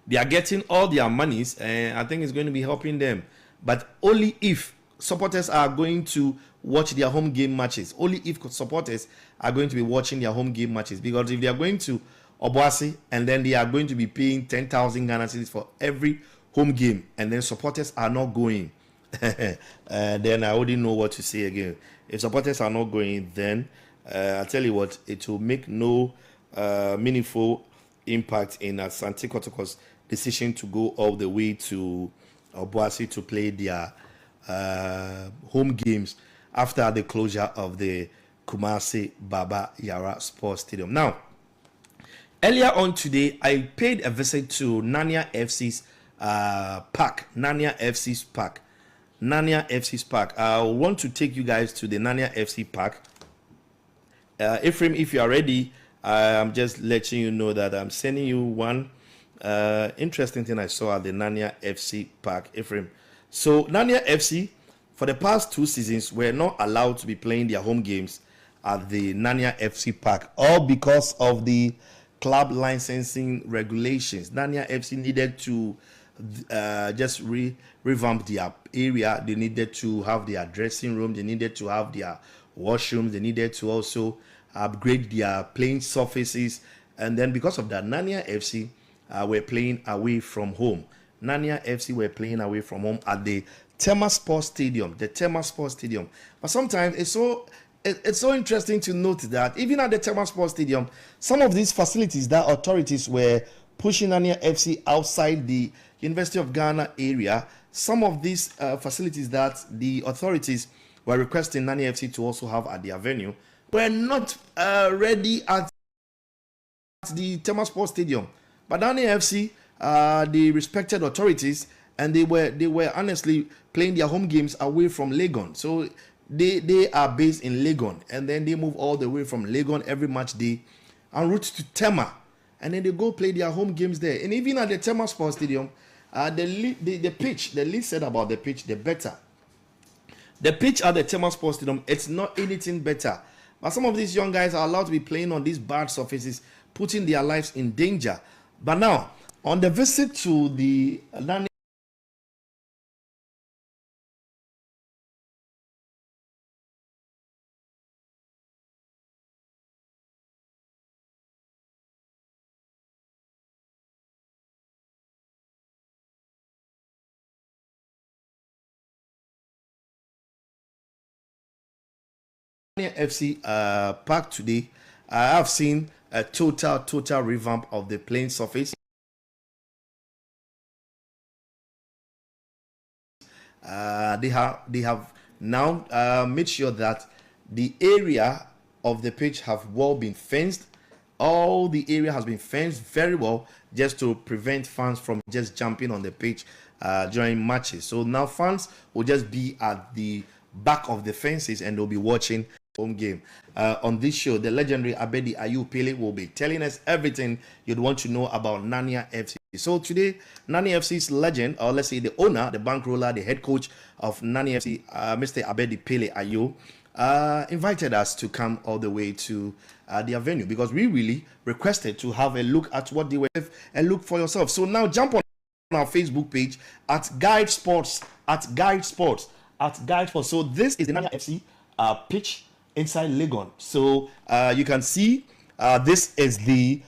they are getting all their monies, and I think it's going to be helping them. But only if supporters are going to watch their home game matches. Only if supporters are going to be watching their home game matches. Because if they are going to Obuasi and then they are going to be paying 10,000 Ghana cedis for every home game, and then supporters are not going, then I wouldn't know what to say again. If supporters are not going, then I tell you what, it will make no meaningful impact in Asante Kotoko's decision to go all the way to Obuasi to play their home games after the closure of the Kumasi Baba Yara Sports Stadium. Now, earlier on today, I paid a visit to Nanya FC's park. Nanya FC's park. Nanya FC's park. I want to take you guys to the Nanya FC park. Ephraim, if you are ready, I'm just letting you know that I'm sending you one interesting thing I saw at the Nanya FC park. Ephraim. So Nanya FC, for the past 2 seasons, were not allowed to be playing their home games at the Nanya FC park, all because of the club licensing regulations. Nanya FC needed to just revamp their area. They needed to have their dressing room. They needed to have their washrooms. They needed to also upgrade their playing surfaces. And then because of that, Nanya FC were playing away from home. Nanya FC were playing away from home at the Tema Sports Stadium. The Tema Sports Stadium. But sometimes it's so interesting to note that even at the Tema Sports Stadium, some of these facilities that authorities were pushing Nanya FC outside the University of Ghana area, some of these facilities that the authorities were requesting Nanya FC to also have at their venue were not ready at the Tema Sports Stadium. But Nanya FC, the respected authorities, and they were honestly playing their home games away from Legon. So they are based in Legon, and then they move all the way from Legon every match day en route to Tema, and then they go play their home games there. And even at the Tema Sports Stadium, the pitch, the least said about the pitch, the better. The pitch at the Tema Sports Stadium, it's not anything better. But some of these young guys are allowed to be playing on these bad surfaces, putting their lives in danger. But now, on the visit to the Nanya FC park today, I have seen a total revamp of the playing surface. They have now made sure that the area of the pitch have well been fenced. All the area has been fenced very well, just to prevent fans from just jumping on the pitch during matches. So now fans will just be at the back of the fences and they'll be watching home game. On this show, the legendary Abedi Ayu Pele will be telling us everything you'd want to know about Nanya FC. So today, Nanya FC's legend, or let's say the owner, the bankroller, the head coach of Nanya FC, Mr. Abedi Pele Ayu, invited us to come all the way to their venue, because we really requested to have a look at what they were, and look for yourself. So now jump on our Facebook page at GuideSports, So this is the Nanya FC pitch inside Legon. So you can see this is the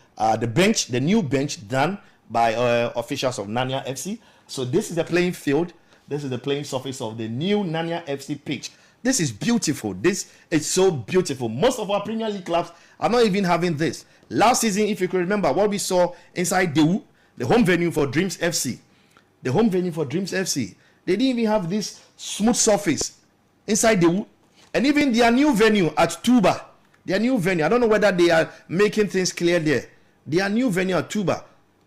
bench, the new bench done by officials of Nanya FC. So this is the playing field. This is the playing surface of the new Nanya FC pitch. This is beautiful. This is so beautiful. Most of our Premier League clubs are not even having this. Last season, if you can remember what we saw inside the home venue for Dreams FC. The home venue for Dreams FC. They didn't even have this smooth surface inside the, and even their new venue at Tuba. Their new venue, I don't know whether they are making things clear there. Their new venue at Tuba.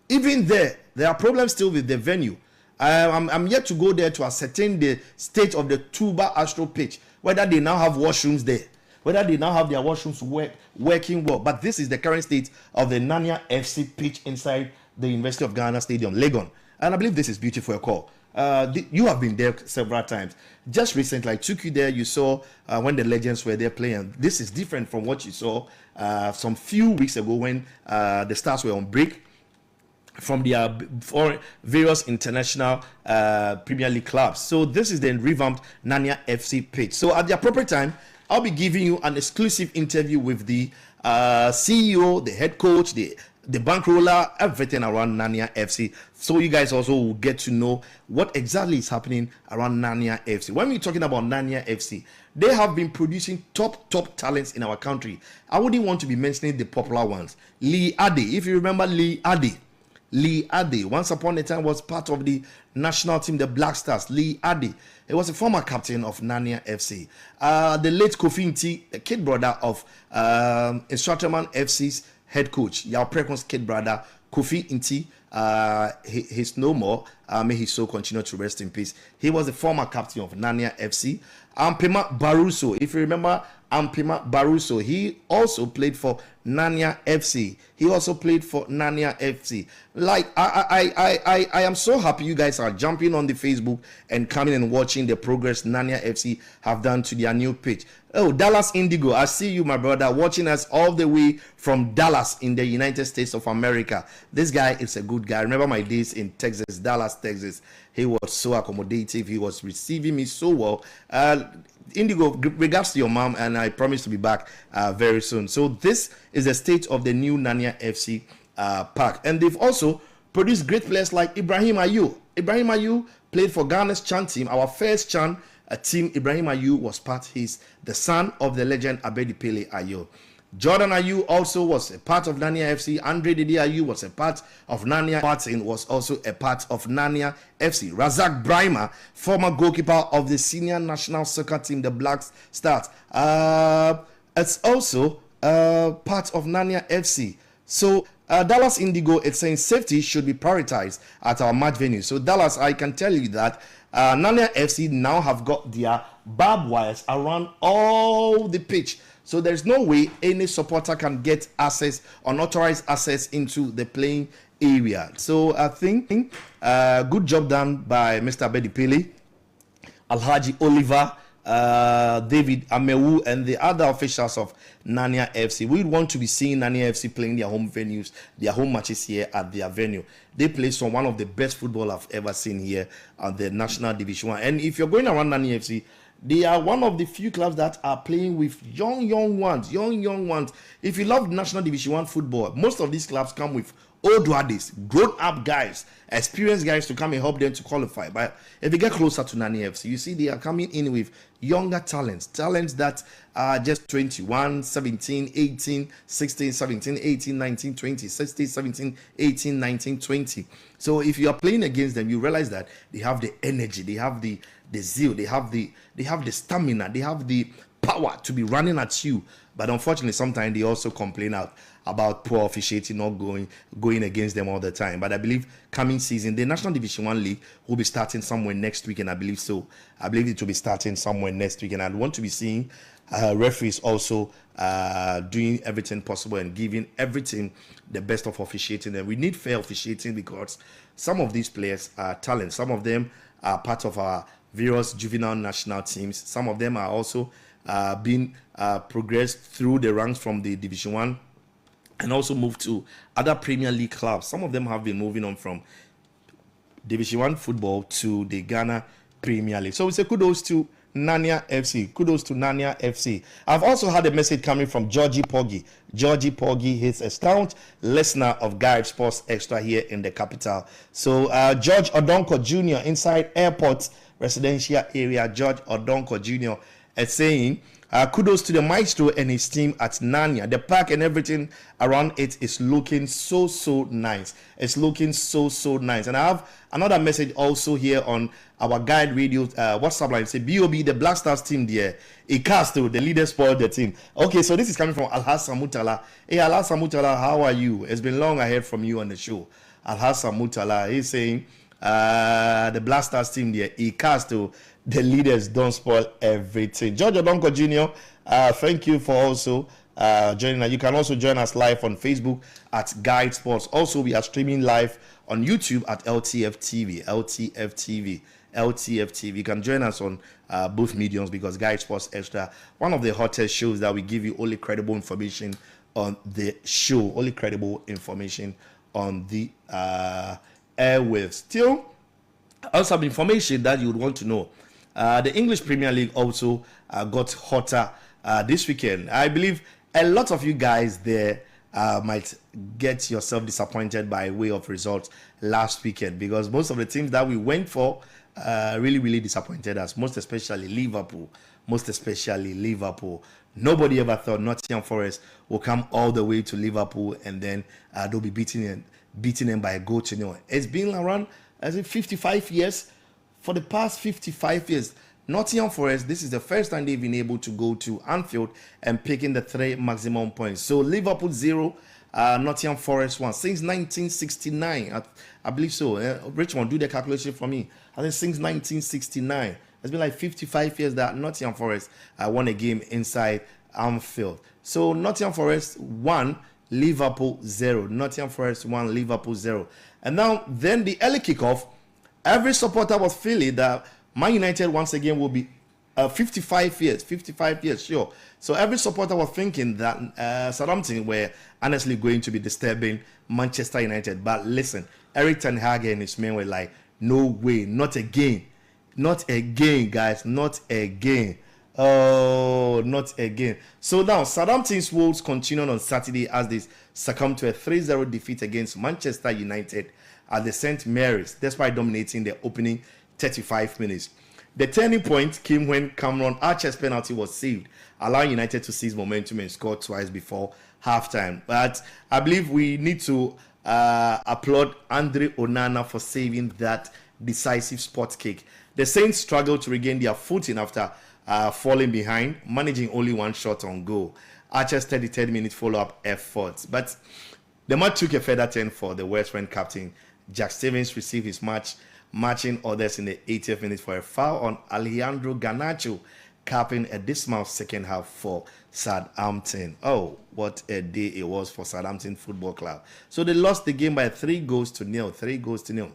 Even there are problems still with the venue. I'm yet to go there to ascertain the state of the Tuba Astro pitch, whether they now have washrooms there, whether they now have their washrooms working well. But this is the current state of the Nanya FC pitch inside the University of Ghana Stadium, Legon. And I believe this is beautiful, a call. You have been there several times. Just recently, I took you there. You saw when the legends were there playing. This is different from what you saw some few weeks ago when the Stars were on break from their various international Premier League clubs. So this is the revamped Nanya FC pitch. So at the appropriate time, I'll be giving you an exclusive interview with the CEO, the head coach, the the bankroller, everything around Nanya FC. So you guys also will get to know what exactly is happening around Nanya FC. When we're talking about Nanya FC, they have been producing top talents in our country. I wouldn't want to be mentioning the popular ones. Lee Ade, if you remember Lee Ade, once upon a time was part of the national team, the Black Stars. Lee Ade, he was a former captain of Nanya FC. The late Kofi Nti, the kid brother of Xtra FC's head coach, Yao Prekon's kid brother, Kofi Nti. He's no more. May his soul continue to rest in peace. He was the former captain of Nanya FC. Ampema Baruso, if you remember Ampema Baruso, he also played for Nanya FC. He also played for Nanya FC. Like I am so happy you guys are jumping on the Facebook and coming and watching the progress Nanya FC have done to their new pitch. Oh, Dallas Indigo, I see you, my brother, watching us all the way from Dallas in the United States of America. This guy is a good guy. I remember my days in Texas, Dallas, Texas. He was so accommodative. He was receiving me so well. Indigo, regards to your mom, and I promise to be back very soon. So this is the state of the new Nanya FC park. And they've also produced great players like Ibrahim Ayew. Ibrahim Ayew played for Ghana's CHAN team, our first CHAN team. Ibrahim Ayew was he's the son of the legend Abedi Pele Ayew. Jordan Ayew also was a part of Nanya FC. Andre Didier Ayew was a part of Nanya. Martin was also a part of Nanya FC. Razak Brahima, former goalkeeper of the senior national soccer team, the Black Stars, it's also part of Nanya FC. So Dallas Indigo, it's saying safety should be prioritized at our match venue. So Dallas, I can tell you that Nanya FC now have got their barbed wires around all the pitch. So there's no way any supporter can get access, unauthorized access into the playing area. So I think good job done by Mr. Abedi Pele, Alhaji Oliver, David Amewu, and the other officials of Nanya FC. We want to be seeing Nanya FC playing their home venues, their home matches here at their venue. They play some one of the best football I've ever seen here at the National Division 1. And if you're going around Nanya FC, they are one of the few clubs that are playing with young ones. If you love National Division 1 football, most of these clubs come with old waddies, grown-up guys, experienced guys to come and help them to qualify. But if you get closer to Nanya FC, you see they are coming in with younger talents that are just 21, 17, 18, 16, 17, 18, 19, 20, 16, 17, 18, 19, 20. So if you are playing against them, you realize that they have the energy, they have the zeal, they have the stamina, they have the power to be running at you. But unfortunately, sometimes they also complain about poor officiating, not going against them all the time. But I believe coming season, the National Division 1 League will be starting somewhere next week, and I believe so. I believe it will be starting somewhere next week, and I want to be seeing referees also doing everything possible and giving everything the best of officiating. And we need fair officiating because some of these players are talent. Some of them are part of our various juvenile national teams. Some of them are also being progressed through the ranks from the Division 1 and also moved to other Premier League clubs. Some of them have been moving on from Division 1 football to the Ghana Premier League. So we say kudos to Nanya FC. Kudos to Nanya FC. I've also had a message coming from Georgie Poggy. Georgie Poggy, he's a staunch listener of GuideSports Xtra here in the capital. So George Odonko Jr. inside airport residential area, George Odonko Jr. is saying, kudos to the maestro and his team at Nanya. The park and everything around it is looking so nice. It's looking so nice. And I have another message also here on our Guide Radio WhatsApp line. Say, BOB, the Black Stars team there. Ikasto, the leader spoiled the team. Okay, so this is coming from Alhassan Mutala. Hey, Alhassan Mutala, how are you? It's been long I heard from you on the show. Alhassan Mutala, he's saying, the Black Stars team there, Ikasto, the leaders don't spoil everything. George Odonko Jr., thank you for also joining us. You can also join us live on Facebook at GuideSports. Also, we are streaming live on YouTube at LTF TV. You can join us on both mediums because GuideSports Xtra, one of the hottest shows that we give you only credible information on the show, only credible information on the airwaves. Still, also some information that you would want to know. The English Premier League also got hotter this weekend. I believe a lot of you guys there might get yourself disappointed by way of results last weekend, because most of the teams that we went for really disappointed us, most especially Liverpool. Nobody ever thought Nottingham Forest will come all the way to Liverpool and then they'll be beating them by a goal to nil. It's been around, 55 years. For the past 55 years, Nottingham Forest, this is the first time they've been able to go to Anfield and picking the 3 maximum points. So Liverpool 0, Nottingham Forest 1 since 1969. I believe so. Richmond, do the calculation for me. I think since 1969. It's been like 55 years that Nottingham Forest won a game inside Anfield. So Nottingham Forest 1, Liverpool 0. Nottingham Forest 1, Liverpool 0. And now, then the early kickoff, every supporter was feeling that Man United once again will be 55 years, sure. So every supporter was thinking that Southampton were honestly going to be disturbing Manchester United. But listen, Eric Ten Hag and his men were like, no way, not again. Not again, guys, not again. Oh, not again. So now, Southampton's woes continued on Saturday as they succumbed to a 3-0 defeat against Manchester United at the St. Mary's, despite dominating the opening 35 minutes. The turning point came when Cameron Archer's penalty was saved, allowing United to seize momentum and score twice before halftime. But I believe we need to applaud Andre Onana for saving that decisive spot kick. The Saints struggled to regain their footing after falling behind, managing only one shot on goal. Archer's 33rd minute follow-up efforts. But the match took a further turn for the West End captain. Jack Stevens received his matching orders in the 80th minute for a foul on Alejandro Garnacho, capping a dismal second half for Southampton. Oh, what a day it was for Southampton Football Club. So they lost the game by 3-0.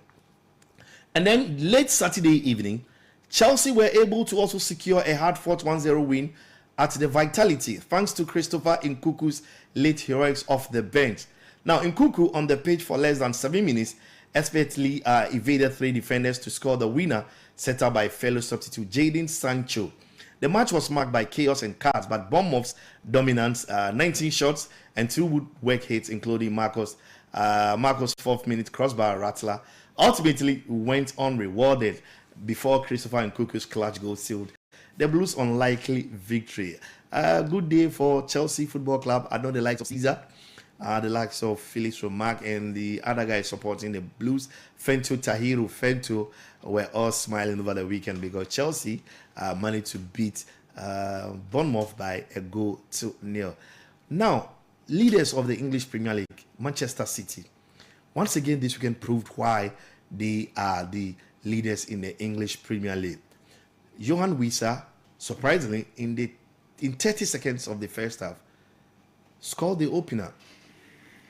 And then late Saturday evening, Chelsea were able to also secure a hard-fought 1-0 win at the Vitality, thanks to Christopher Nkunku's late heroics off the bench. Now, Nkunku on the pitch for less than 7 minutes expertly evaded 3 defenders to score the winner, set up by fellow substitute Jadon Sancho. The match was marked by chaos and cards, but Bournemouth's dominance, 19 shots and 2 woodwork hits, including Marcos' 4th minute crossbar rattler, ultimately went unrewarded before Christopher Nkunku's clutch goal sealed the Blues' unlikely victory. Good day for Chelsea Football Club. I know the likes of Caesar, the likes of Felix Romack, and the other guys supporting the Blues, Fento, were all smiling over the weekend because Chelsea managed to beat Bournemouth by a goal to nil. Now, leaders of the English Premier League, Manchester City, once again this weekend proved why they are the leaders in the English Premier League. Johan Wissa, surprisingly, in 30 seconds of the first half, scored the opener.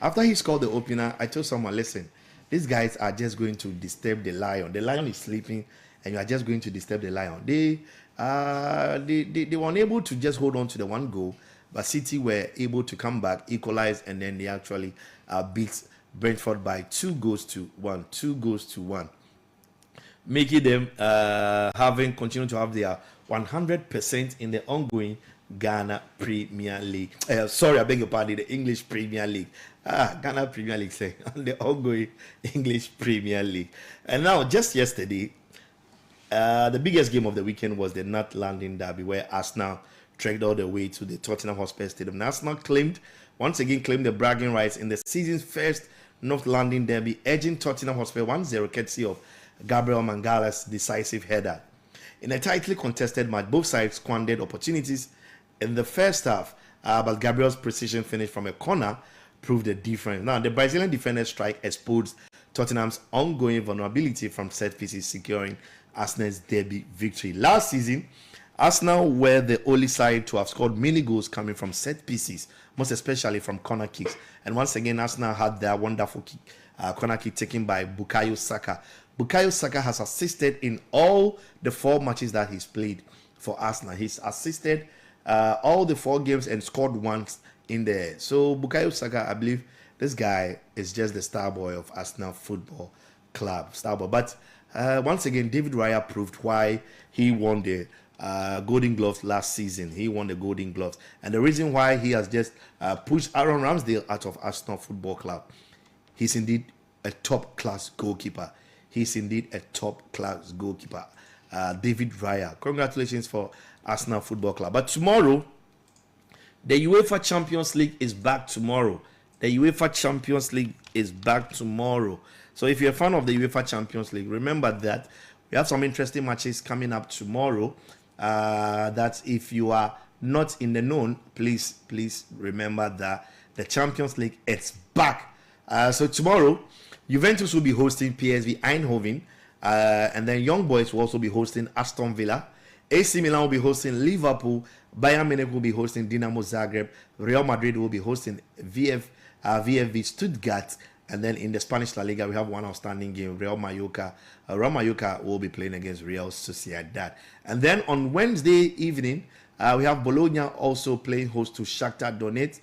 After he scored the opener, I told someone, listen, these guys are just going to disturb the Lion. The Lion is sleeping, and you are just going to disturb the Lion. They were unable to just hold on to the 1 goal, but City were able to come back, equalize, and then they actually beat Brentford by 2-1, making them continue to have their 100% in the ongoing Ghana Premier League. Sorry, I beg your pardon, the English Premier League. Ghana Premier League, say, the ongoing English Premier League. And now, just yesterday, the biggest game of the weekend was the North London Derby, where Arsenal trekked all the way to the Tottenham Hotspur Stadium. And Arsenal once again claimed the bragging rights in the season's first North London Derby, edging Tottenham Hotspur 1-0, courtesy of Gabriel Mangala's decisive header. In a tightly contested match, both sides squandered opportunities in the first half, but Gabriel's precision finish from a corner proved the difference. Now, the Brazilian defender's strike exposed Tottenham's ongoing vulnerability from set pieces, securing Arsenal's derby victory. Last season, Arsenal were the only side to have scored many goals coming from set pieces, most especially from corner kicks. And once again, Arsenal had their wonderful corner kick taken by Bukayo Saka. Bukayo Saka has assisted in all the 4 matches that he's played for Arsenal. He's assisted all the 4 games and scored once in there. So Bukayo Saka, I believe this guy is just the star boy of Arsenal Football Club. Star boy. But once again, David Raya proved why he won the Golden Gloves last season. He won the Golden Gloves. And the reason why he has just pushed Aaron Ramsdale out of Arsenal Football Club, he's indeed a top-class goalkeeper. He's indeed a top-class goalkeeper. David Raya. Congratulations for Arsenal Football Club. But tomorrow, the UEFA Champions League is back tomorrow. The UEFA Champions League is back tomorrow. So if you're a fan of the UEFA Champions League, remember that we have some interesting matches coming up tomorrow. That if you are not in the known, please remember that the Champions League is back. So tomorrow, Juventus will be hosting PSV Eindhoven, and then Young Boys will also be hosting Aston Villa. AC Milan will be hosting Liverpool. Bayern Munich will be hosting Dinamo Zagreb. Real Madrid will be hosting VfB Stuttgart. And then in the Spanish La Liga, we have one outstanding game, Real Mallorca. Real Mallorca will be playing against Real Sociedad. And then on Wednesday evening, we have Bologna also playing host to Shakhtar Donetsk.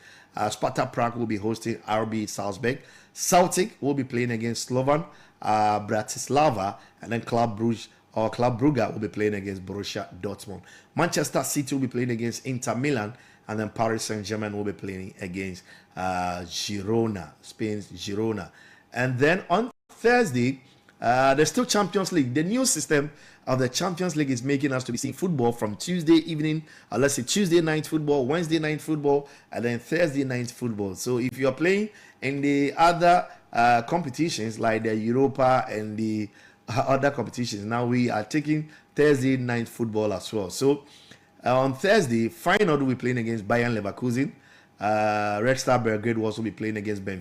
Sparta Prague will be hosting RB Salzburg. Celtic will be playing against Slovan Bratislava. And then Club Brugge will be playing against Borussia Dortmund. Manchester City will be playing against Inter Milan. And then Paris Saint-Germain will be playing against Girona, Spain's Girona. And then on Thursday, there's still Champions League. The new system of the Champions League is making us to be seeing football from Tuesday evening, let's say Tuesday night football, Wednesday night football, and then Thursday night football. So if you're playing in the other competitions like the Europa and the other competitions, now we are taking Thursday night football as well. So on Thursday, Feyenoord will be playing against Bayern Leverkusen. Red Star Belgrade will also be playing against Benfica.